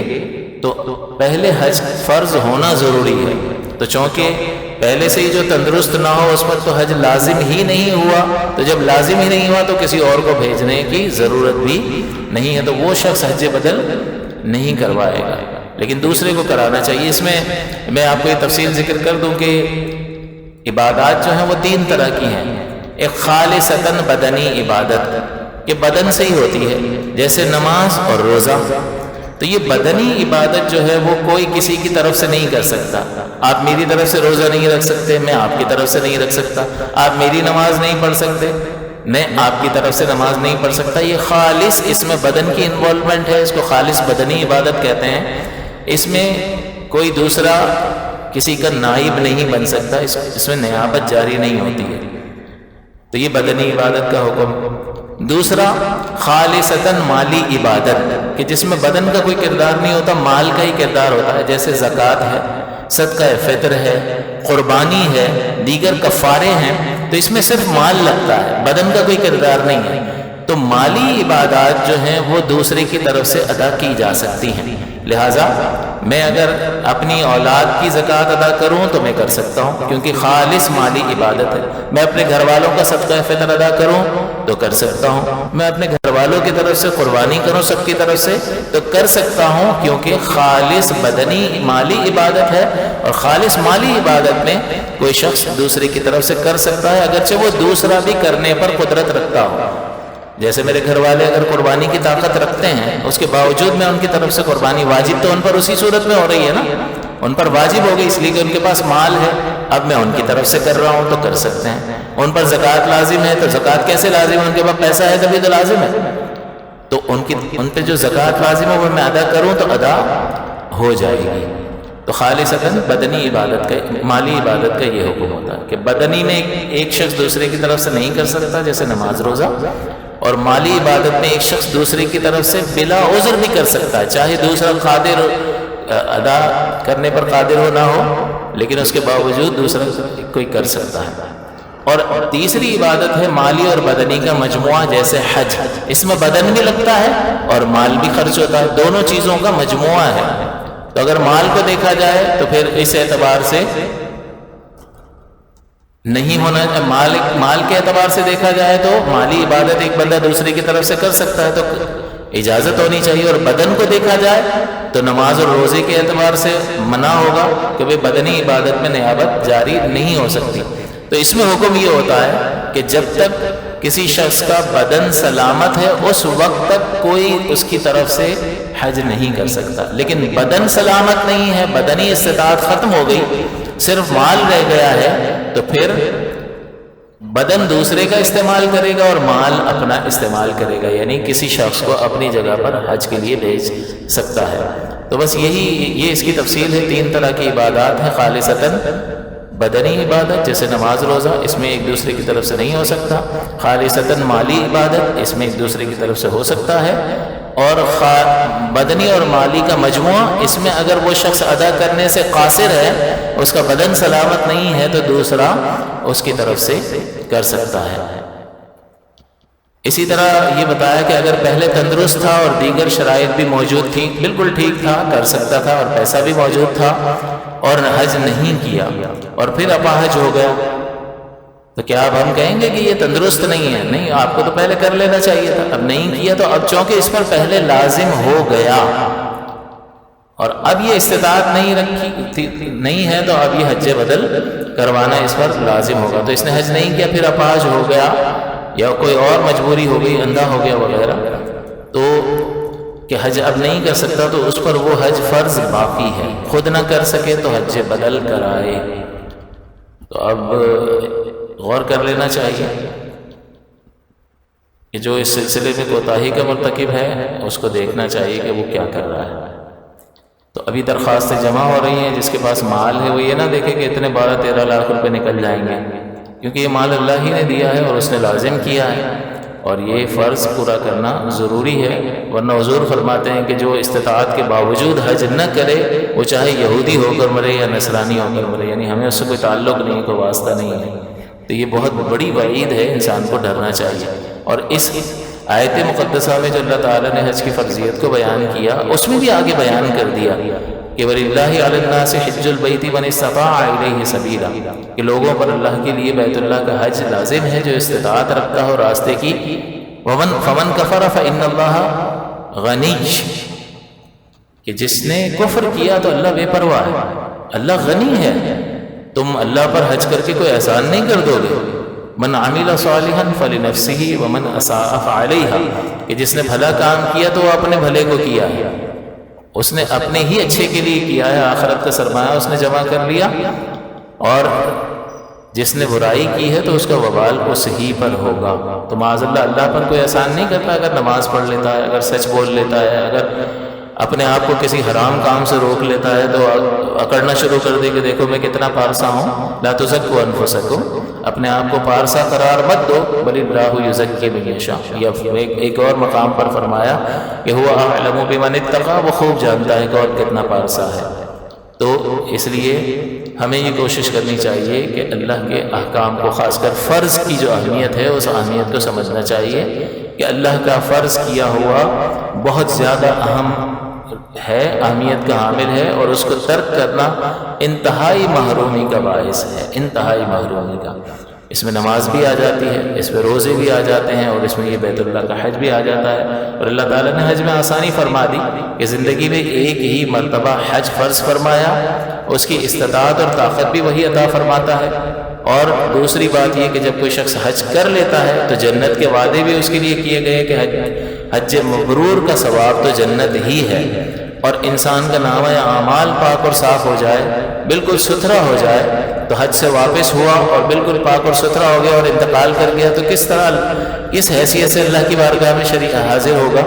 تو پہلے حج فرض ہونا ضروری ہے، تو چونکہ پہلے سے ہی جو تندرست نہ ہو اس پر تو حج لازم ہی نہیں ہوا، تو جب لازم ہی نہیں ہوا تو کسی اور کو بھیجنے کی ضرورت بھی نہیں ہے، تو وہ شخص حج بدل نہیں کروائے گا، لیکن دوسرے کو کرانا چاہیے۔ اس میں آپ کو یہ تفصیل ذکر کر دوں کہ عبادات جو ہیں وہ 3 طرح کی ہیں۔ ایک خالصتاً بدنی عبادت کہ بدن سے ہی ہوتی ہے، جیسے نماز اور روزہ، تو یہ بدنی عبادت جو ہے وہ کوئی کسی کی طرف سے نہیں کر سکتا۔ آپ میری طرف سے روزہ نہیں رکھ سکتے، میں آپ کی طرف سے نہیں رکھ سکتا، آپ میری نماز نہیں پڑھ سکتے، میں آپ کی طرف سے نماز نہیں پڑھ سکتا۔ یہ خالص اس میں بدن کی انوالومنٹ ہے، اس کو خالص بدنی عبادت کہتے ہیں۔ اس میں کوئی دوسرا کسی کا نائب نہیں بن سکتا، اس میں نیابت جاری نہیں ہوتی ہے، تو یہ بدنی عبادت کا حکم۔ دوسرا خالصتاً مالی عبادت کہ جس میں بدن کا کوئی کردار نہیں ہوتا، مال کا ہی کردار ہوتا ہے، جیسے زکوٰۃ ہے، صدقہ فطر ہے، قربانی ہے، دیگر کفارے ہیں، تو اس میں صرف مال لگتا ہے، بدن کا کوئی کردار نہیں ہے۔ تو مالی عبادات جو ہیں وہ دوسرے کی طرف سے ادا کی جا سکتی ہیں، لہٰذا میں اگر اپنی اولاد کی زکوٰۃ ادا کروں تو میں کر سکتا ہوں، کیونکہ خالص مالی عبادت ہے۔ میں اپنے گھر والوں کا صدقہ فطر ادا کروں تو کر سکتا ہوں، میں اپنے گھر والوں کی طرف سے قربانی کروں سب کی طرف سے تو کر سکتا ہوں، کیونکہ خالص بدنی مالی عبادت ہے، اور خالص مالی عبادت میں کوئی شخص دوسرے کی طرف سے کر سکتا ہے، اگرچہ وہ دوسرا بھی کرنے پر قدرت رکھتا ہو۔ جیسے میرے گھر والے اگر قربانی کی طاقت رکھتے ہیں، اس کے باوجود میں ان کی طرف سے قربانی واجب تو ان پر اسی صورت میں ہو رہی ہے نا، ان پر واجب ہو گئی اس لیے کہ ان کے پاس مال ہے، اب میں ان کی طرف سے کر رہا ہوں تو کر سکتے ہیں۔ ان پر زکوٰۃ لازم ہے تو زکوٰۃ کیسے لازم ہے؟ ان کے پاس پیسہ ہے تبھی تو لازم ہے، تو ان پہ جو زکوٰۃ لازم ہے وہ میں ادا کروں تو ادا ہو جائے گی۔ تو خالصتاً بدنی عبادت کا، مالی عبادت کا یہ حکم ہوتا ہے کہ بدنی میں ایک شخص دوسرے کی طرف سے نہیں کر سکتا، جیسے نماز روزہ، اور مالی عبادت میں ایک شخص دوسرے کی طرف سے بلا عذر بھی کر سکتا ہے، چاہے دوسرا قادر ادا کرنے پر قادر ہو نہ ہو، لیکن اس کے باوجود دوسرا کوئی کر سکتا ہے۔ اور تیسری عبادت ہے مالی اور بدنی کا مجموعہ، جیسے حج، اس میں بدن بھی لگتا ہے اور مال بھی خرچ ہوتا ہے، دونوں چیزوں کا مجموعہ ہے۔ تو اگر مال کو دیکھا جائے تو پھر اس اعتبار سے نہیں ہونا، مال کے اعتبار سے دیکھا جائے تو مالی عبادت ایک بندہ دوسرے کی طرف سے کر سکتا ہے تو اجازت ہونی چاہیے، اور بدن کو دیکھا جائے تو نماز اور روزے کے اعتبار سے منع ہوگا کہ بھئی بدنی عبادت میں نیابت جاری نہیں ہو سکتی۔ تو اس میں حکم یہ ہوتا ہے کہ جب تک کسی شخص کا بدن سلامت ہے اس وقت تک کوئی اس کی طرف سے حج نہیں کر سکتا، لیکن بدن سلامت نہیں ہے، بدنی استطاعت ختم ہو گئی، صرف مال رہ گیا ہے، تو پھر بدن دوسرے کا استعمال کرے گا اور مال اپنا استعمال کرے گا، یعنی کسی شخص کو اپنی جگہ پر حج کے لیے بھیج سکتا ہے۔ تو بس یہ اس کی تفصیل ہے۔ 3 طرح کی عبادات ہیں، خالصتاً بدنی عبادت جیسے نماز روزہ، اس میں ایک دوسرے کی طرف سے نہیں ہو سکتا، خالصتاً مالی عبادت، اس میں ایک دوسرے کی طرف سے ہو سکتا ہے، اور بدنی اور مالی کا مجموعہ، اس میں اگر وہ شخص ادا کرنے سے قاصر ہے، اس کا بدن سلامت نہیں ہے، تو دوسرا اس کی طرف سے کر سکتا ہے۔ اسی طرح یہ بتایا کہ اگر پہلے تندرست تھا اور دیگر شرائط بھی موجود تھی، بالکل ٹھیک تھا، کر سکتا تھا اور پیسہ بھی موجود تھا، اور حج نہیں کیا اور پھر اپاہج ہو گیا، تو کیا اب ہم کہیں گے کہ یہ تندرست نہیں ہے؟ نہیں، آپ کو تو پہلے کر لینا چاہیے تھا، اب نہیں کیا تو اب چونکہ اس پر پہلے لازم ہو گیا اور اب یہ استطاعت نہیں ہے، تو اب یہ حج بدل کروانا اس پر لازم ہوگا۔ تو اس نے حج نہیں کیا، پھر اپاہج ہو گیا یا کوئی اور مجبوری ہو گئی، اندھا ہو گیا وغیرہ، تو کہ حج اب نہیں کر سکتا، تو اس پر وہ حج فرض باقی ہے، خود نہ کر سکے تو حج بدل کرائے۔ تو اب غور کر لینا چاہیے کہ جو اس سلسلے میں کوتاہی کا مرتکب ہے اس کو دیکھنا چاہیے کہ وہ کیا کر رہا ہے۔ تو ابھی درخواستیں جمع ہو رہی ہیں، جس کے پاس مال ہے وہ یہ نہ دیکھے کہ اتنے 12-13 لاکھ روپے نکل جائیں گے، کیونکہ یہ مال اللہ ہی نے دیا ہے اور اس نے لازم کیا ہے، اور یہ فرض پورا کرنا ضروری ہے، ورنہ حضور فرماتے ہیں کہ جو استطاعت کے باوجود حج نہ کرے وہ چاہے یہودی ہو کر مرے یا نصرانی ہو کر مرے، یعنی ہمیں اس سے کوئی تعلق نہیں، کوئی واسطہ نہیں ہے۔ تو یہ بہت بڑی وعید ہے، انسان کو ڈرنا چاہیے۔ اور اس آیت مقدسہ میں جو اللہ تعالیٰ نے حج کی فرضیت کو بیان کیا، اس میں بھی آگے بیان کر دیا کہ وَلِلَّهِ عَلَى النَّاسِ حِجُّ الْبَيْتِ مَنِ اسْتَطَاعَ إِلَيْهِ سَبِيلًا، کہ لوگوں پر اللہ کے لیے بیت اللہ کا حج لازم ہے جو استطاعت رکھتا ہو راستے کی۔ فَمَنْ كَفَرَ فَإِنَّ اللَّهَ غَنِيٌّ، کہ جس نے کفر کیا تو اللہ بے پرواہ ہے، اللہ غنی ہے، تم اللہ پر حج کر کے کوئی احسان نہیں کر دو گے۔ من عمل صالحا فلنفسه ومن اساء فعليها، کہ جس نے بھلا کام کیا تو وہ اپنے بھلے کو کیا ہے، اس نے اپنے ہی اچھے کے لیے کیا ہے، آخرت کا سرمایہ اس نے جمع کر لیا، اور جس نے برائی کی ہے تو اس کا وبال اس ہی پر ہوگا۔ تو معاذ اللہ پر کوئی احسان نہیں کرتا، اگر نماز پڑھ لیتا ہے، اگر سچ بول لیتا ہے، اگر اپنے آپ کو کسی حرام کام سے روک لیتا ہے تو اکڑنا شروع کر دے کہ دیکھو میں کتنا پارسا ہوں۔ لا تزکوا انفسکم، اپنے آپ کو پارسا قرار مت دو، بل اللہ یزکی من یشاء۔ ایک اور مقام پر فرمایا کہ هو اعلم بمن اتقى، وہ خوب جانتا ہے کہ اور کتنا پارسا ہے۔ تو اس لیے ہمیں یہ کوشش کرنی چاہیے کہ اللہ کے احکام کو، خاص کر فرض کی جو اہمیت ہے اس اہمیت کو سمجھنا چاہیے کہ اللہ کا فرض کیا ہوا بہت زیادہ اہم ہے، اہمیت کا حامل ہے، اور اس کو ترک کرنا انتہائی محرومی کا باعث ہے، انتہائی محرومی کا۔ اس میں نماز بھی آ جاتی ہے، اس میں روزے بھی آ جاتے ہیں، اور اس میں یہ بیت اللہ کا حج بھی آ جاتا ہے۔ اور اللہ تعالیٰ نے حج میں آسانی فرما دی کہ زندگی میں ایک ہی مرتبہ حج فرض فرمایا، اس کی استطاعت اور طاقت بھی وہی عطا فرماتا ہے۔ اور دوسری بات یہ کہ جب کوئی شخص حج کر لیتا ہے تو جنت کے وعدے بھی اس کے لیے کیے گئے کہ حج مبرور کا ثواب تو جنت ہی ہے، اور انسان کا نامہ اعمال پاک اور صاف ہو جائے، بالکل ستھرا ہو جائے، تو حج سے واپس ہوا اور بالکل پاک اور ستھرا ہو گیا اور انتقال کر گیا تو کس طرح، کس حیثیت سے اللہ کی بارگاہ میں حاضر ہوگا؟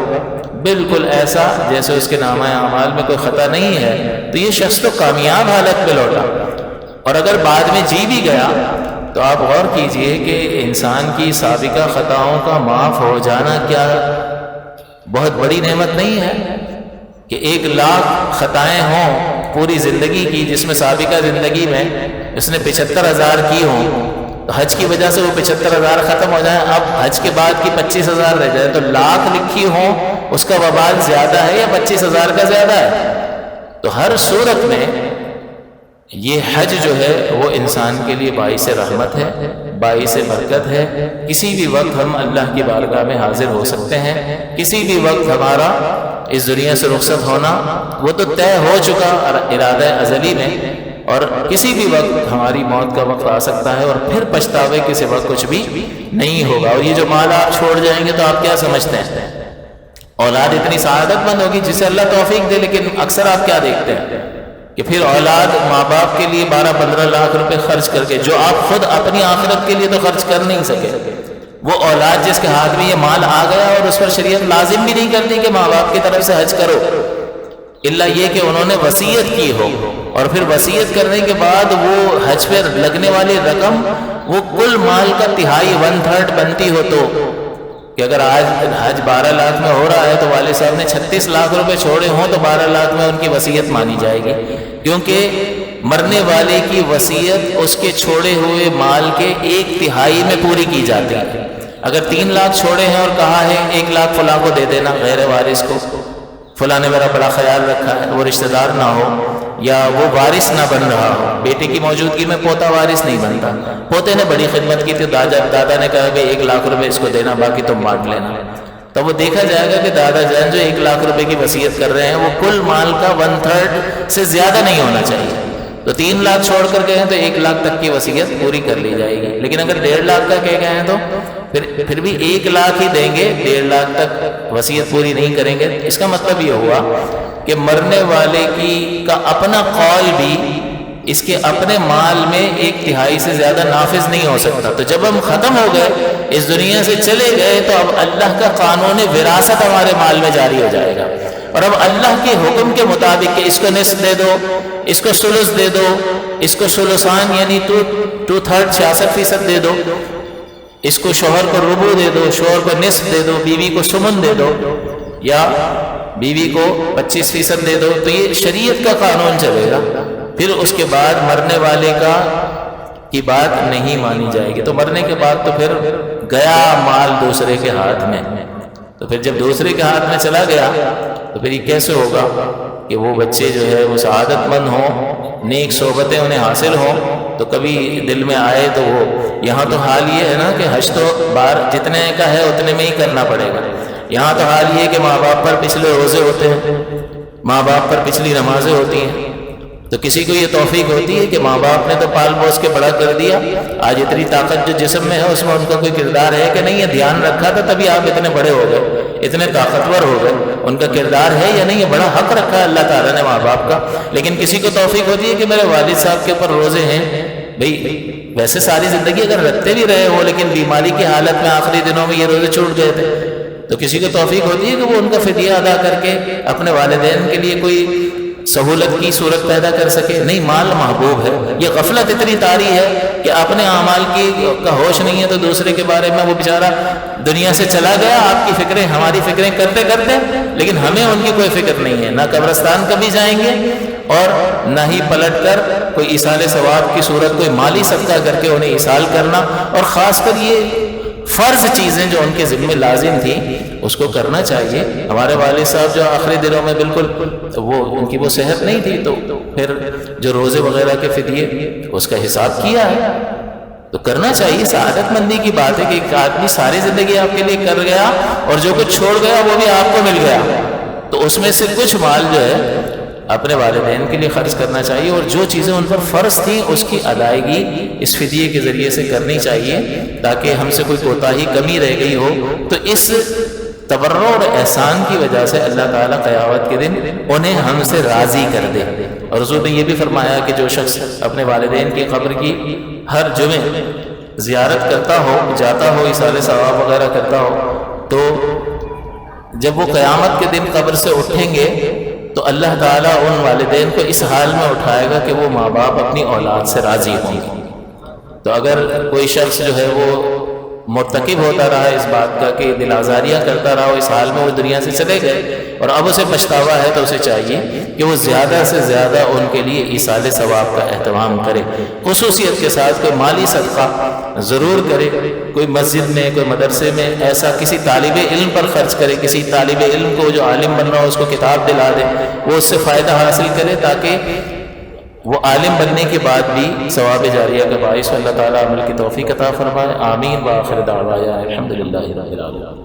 بالکل ایسا جیسے اس کے نامہ اعمال میں کوئی خطا نہیں ہے۔ تو یہ شخص تو کامیاب حالت میں لوٹا، اور اگر بعد میں جی بھی گیا تو آپ غور کیجئے کہ انسان کی سابقہ خطاؤں کا معاف ہو جانا کیا بہت بڑی نعمت نہیں ہے؟ کہ 1,00,000 خطائیں ہوں پوری زندگی کی، جس میں سابقہ زندگی میں اس نے 75,000 کی ہوں، تو حج کی وجہ سے وہ 75,000 ختم ہو جائیں، اب حج کے بعد کی 25,000 رہ جائے، تو 1,00,000 لکھی ہوں، اس کا وبال زیادہ ہے یا 25,000 کا زیادہ ہے؟ تو ہر صورت میں یہ حج جو ہے وہ انسان کے لیے باعث رحمت ہے، باعث برکت ہے۔ کسی بھی وقت ہم اللہ کی بارگاہ میں حاضر ہو سکتے ہیں، کسی بھی وقت ہمارا اس دنیا سے رخصت ہونا وہ تو طے ہو چکا ارادہ ازلی میں، اور کسی بھی وقت ہماری موت کا وقت آ سکتا ہے، اور پھر پچھتاوے کسی وقت کچھ بھی نہیں ہوگا۔ اور یہ جو مال آپ چھوڑ جائیں گے تو آپ کیا سمجھتے ہیں؟ اولاد اتنی سعادت مند ہوگی جسے اللہ توفیق دے، لیکن اکثر آپ کیا دیکھتے ہیں کہ پھر اولاد ماں باپ کے لیے 12-15 لاکھ روپے خرچ کر کے، جو آپ خود اپنی آخرت کے لیے تو خرچ کر نہیں سکے، وہ اولاد جس کے ہاتھ میں یہ مال آ گیا اور اس پر شریعت لازم بھی نہیں کرتی کہ ماں باپ کی طرف سے حج کرو، الا یہ کہ انہوں نے وصیت کی ہو، اور پھر وصیت کرنے کے بعد وہ حج پہ لگنے والی رقم وہ کل مال کا 1/3 بنتی ہو، تو کہ اگر آج حج 12 لاکھ میں ہو رہا ہے تو والد صاحب نے 36 لاکھ روپے چھوڑے ہوں تو 12 لاکھ میں ان کی وصیت مانی جائے گی، کیونکہ مرنے والے کی وصیت اس کے چھوڑے ہوئے مال کے 1/3 میں پوری کی جاتی ہے۔ اگر 3 لاکھ چھوڑے ہیں اور کہا ہے 1 لاکھ فلاں کو دے دینا، غیر وارث کو، فلاں نے میرا بڑا خیال رکھا ہے، وہ رشتہ دار نہ ہو یا وہ وارث نہ بن رہا ہو، بیٹے کی موجودگی میں پوتا وارث نہیں بنتا، پوتے نے بڑی خدمت کی تھی، دادا نے کہا کہ 1 لاکھ روپے اس کو دینا، باقی تم بانٹ لینا، تو وہ دیکھا جائے گا کہ دادا جان جو 1 لاکھ روپے کی وصیت کر رہے ہیں وہ کل مال کا 1/3 سے زیادہ نہیں ہونا چاہیے۔ تو 3 لاکھ چھوڑ کر گئے ہیں تو 1 لاکھ تک کی وصیت پوری کر لی جائے گی، لیکن اگر 1.5 لاکھ کا کہہ گئے ہیں تو پھر بھی 1 لاکھ ہی دیں گے، 1.5 لاکھ تک وصیت پوری نہیں کریں گے۔ اس کا مطلب یہ ہوا کہ مرنے والے کا اپنا قول بھی اس کے اپنے مال میں 1/3 سے زیادہ نافذ نہیں ہو سکتا۔ تو جب ہم ختم ہو گئے، اس دنیا سے چلے گئے، تو اب اللہ کا قانون وراثت ہمارے مال میں جاری ہو جائے گا، اور اب اللہ کے حکم کے مطابق کہ اس کو نصف دے دو، اس کو ثلث دے دو، اس کو ثلثان یعنی 2/3 66% دے دو، اس کو شوہر کو ربع دے دو، شوہر کو نصف دے دو، بیوی کو سمن دے دو، یا بیوی کو 25% دے دو، تو یہ شریعت کا قانون چلے گا۔ پھر اس کے بعد مرنے والے کی بات نہیں مانی جائے گی، تو مرنے کے بعد تو پھر گیا مال دوسرے کے ہاتھ میں، تو پھر جب دوسرے کے ہاتھ میں چلا گیا تو پھر یہ کیسے ہوگا کہ وہ بچے جو ہے وہ سعادت مند ہوں، نیک صحبتیں انہیں حاصل ہوں، تو کبھی دل میں آئے تو وہ یہاں تو حال یہ ہے نا کہ حج تو بار جتنے کا ہے اتنے میں ہی کرنا پڑے گا، یہاں تو حال یہ ہے کہ ماں باپ پر پچھلے روزے ہوتے ہیں، ماں باپ پر پچھلی نمازیں ہوتی ہیں، تو کسی کو یہ توفیق ہوتی ہے کہ ماں باپ نے تو پال پوس کے بڑا کر دیا، آج اتنی طاقت جو جسم میں ہے اس میں ان کا کوئی کردار ہے کہ نہیں، یہ دھیان رکھا تھا تبھی آپ اتنے بڑے ہو گئے، اتنے طاقتور ہو گئے، ان کا کردار ہے یا نہیں، یہ بڑا حق رکھا ہے اللہ تعالیٰ نے ماں باپ کا۔ لیکن کسی کو توفیق ہوتی ہے کہ میرے والد صاحب کے اوپر روزے ہیں، بھئی ویسے ساری زندگی اگر رکھتے بھی رہے ہو لیکن بیماری کی حالت میں آخری دنوں میں یہ روزے چھوٹ گئے تھے، تو کسی کو توفیق ہوتی ہے کہ وہ ان کا فدیہ ادا کر کے اپنے والدین کے لیے کوئی سہولت کی صورت پیدا کر سکے۔ نہیں، مال محبوب ہے، یہ غفلت اتنی طاری ہے کہ اپنے اعمال کا ہوش نہیں ہے، تو دوسرے کے بارے میں وہ بیچارہ دنیا سے چلا گیا، آپ کی فکریں ہماری فکریں کرتے کرتے، لیکن ہمیں ان کی کوئی فکر نہیں ہے، نہ قبرستان کبھی جائیں گے اور نہ ہی پلٹ کر کوئی ایصال ثواب کی صورت، کوئی مالی صدقہ کر کے انہیں ایصال کرنا، اور خاص کر یہ فرض چیزیں جو ان کے ذمہ لازم تھی اس کو کرنا چاہیے۔ ہمارے والد صاحب جو آخری دنوں میں بالکل ان کی وہ صحت نہیں تھی، تو پھر جو روزے وغیرہ کے فدیے اس کا حساب کیا ہے، تو کرنا چاہیے۔ سعادت مندی کی بات ہے کہ ایک آدمی ساری زندگی آپ کے لیے کر گیا اور جو کچھ چھوڑ گیا وہ بھی آپ کو مل گیا، تو اس میں سے کچھ مال جو ہے اپنے والدین کے لیے خرچ کرنا چاہیے، اور جو چیزیں ان پر فرض تھیں اس کی ادائیگی اس فدیے کے ذریعے سے کرنی چاہیے، تاکہ ہم سے کوئی کوتاہی کمی رہ گئی ہو تو اس تبرع اور احسان کی وجہ سے اللہ تعالیٰ قیامت کے دن انہیں ہم سے راضی کر دے۔ اور حضور نے یہ بھی فرمایا کہ جو شخص اپنے والدین کی قبر کی ہر جمعے زیارت کرتا ہو، جاتا ہو، ایصال ثواب وغیرہ کرتا ہو، تو جب وہ قیامت کے دن قبر سے اٹھیں گے تو اللہ تعالیٰ ان والدین کو اس حال میں اٹھائے گا کہ وہ ماں باپ اپنی اولاد سے راضی ہوں گے۔ تو اگر کوئی شخص جو ہے وہ مرتکب ہوتا رہا اس بات کا کہ دل آزاریاں کرتا رہا، اس حال میں وہ دنیا سے چلے گئے اور اب اسے پچھتاوا ہے، تو اسے چاہیے کہ وہ زیادہ سے زیادہ ان کے لیے ایصال ثواب کا اہتمام کرے، خصوصیت کے ساتھ کوئی مالی صدقہ ضرور کرے، کوئی مسجد میں، کوئی مدرسے میں ایسا کسی طالب علم پر خرچ کرے، کسی طالب علم کو جو عالم بن رہا ہو اس کو کتاب دلا دے، وہ اس سے فائدہ حاصل کرے، تاکہ وہ عالم بننے کے بعد بھی ثواب جاریہ کا باعث اللہ تعالیٰ عمل کی توفیق عطا فرمائے۔ آمین۔ وآخر دعوانا الحمدللہ رب العالمین۔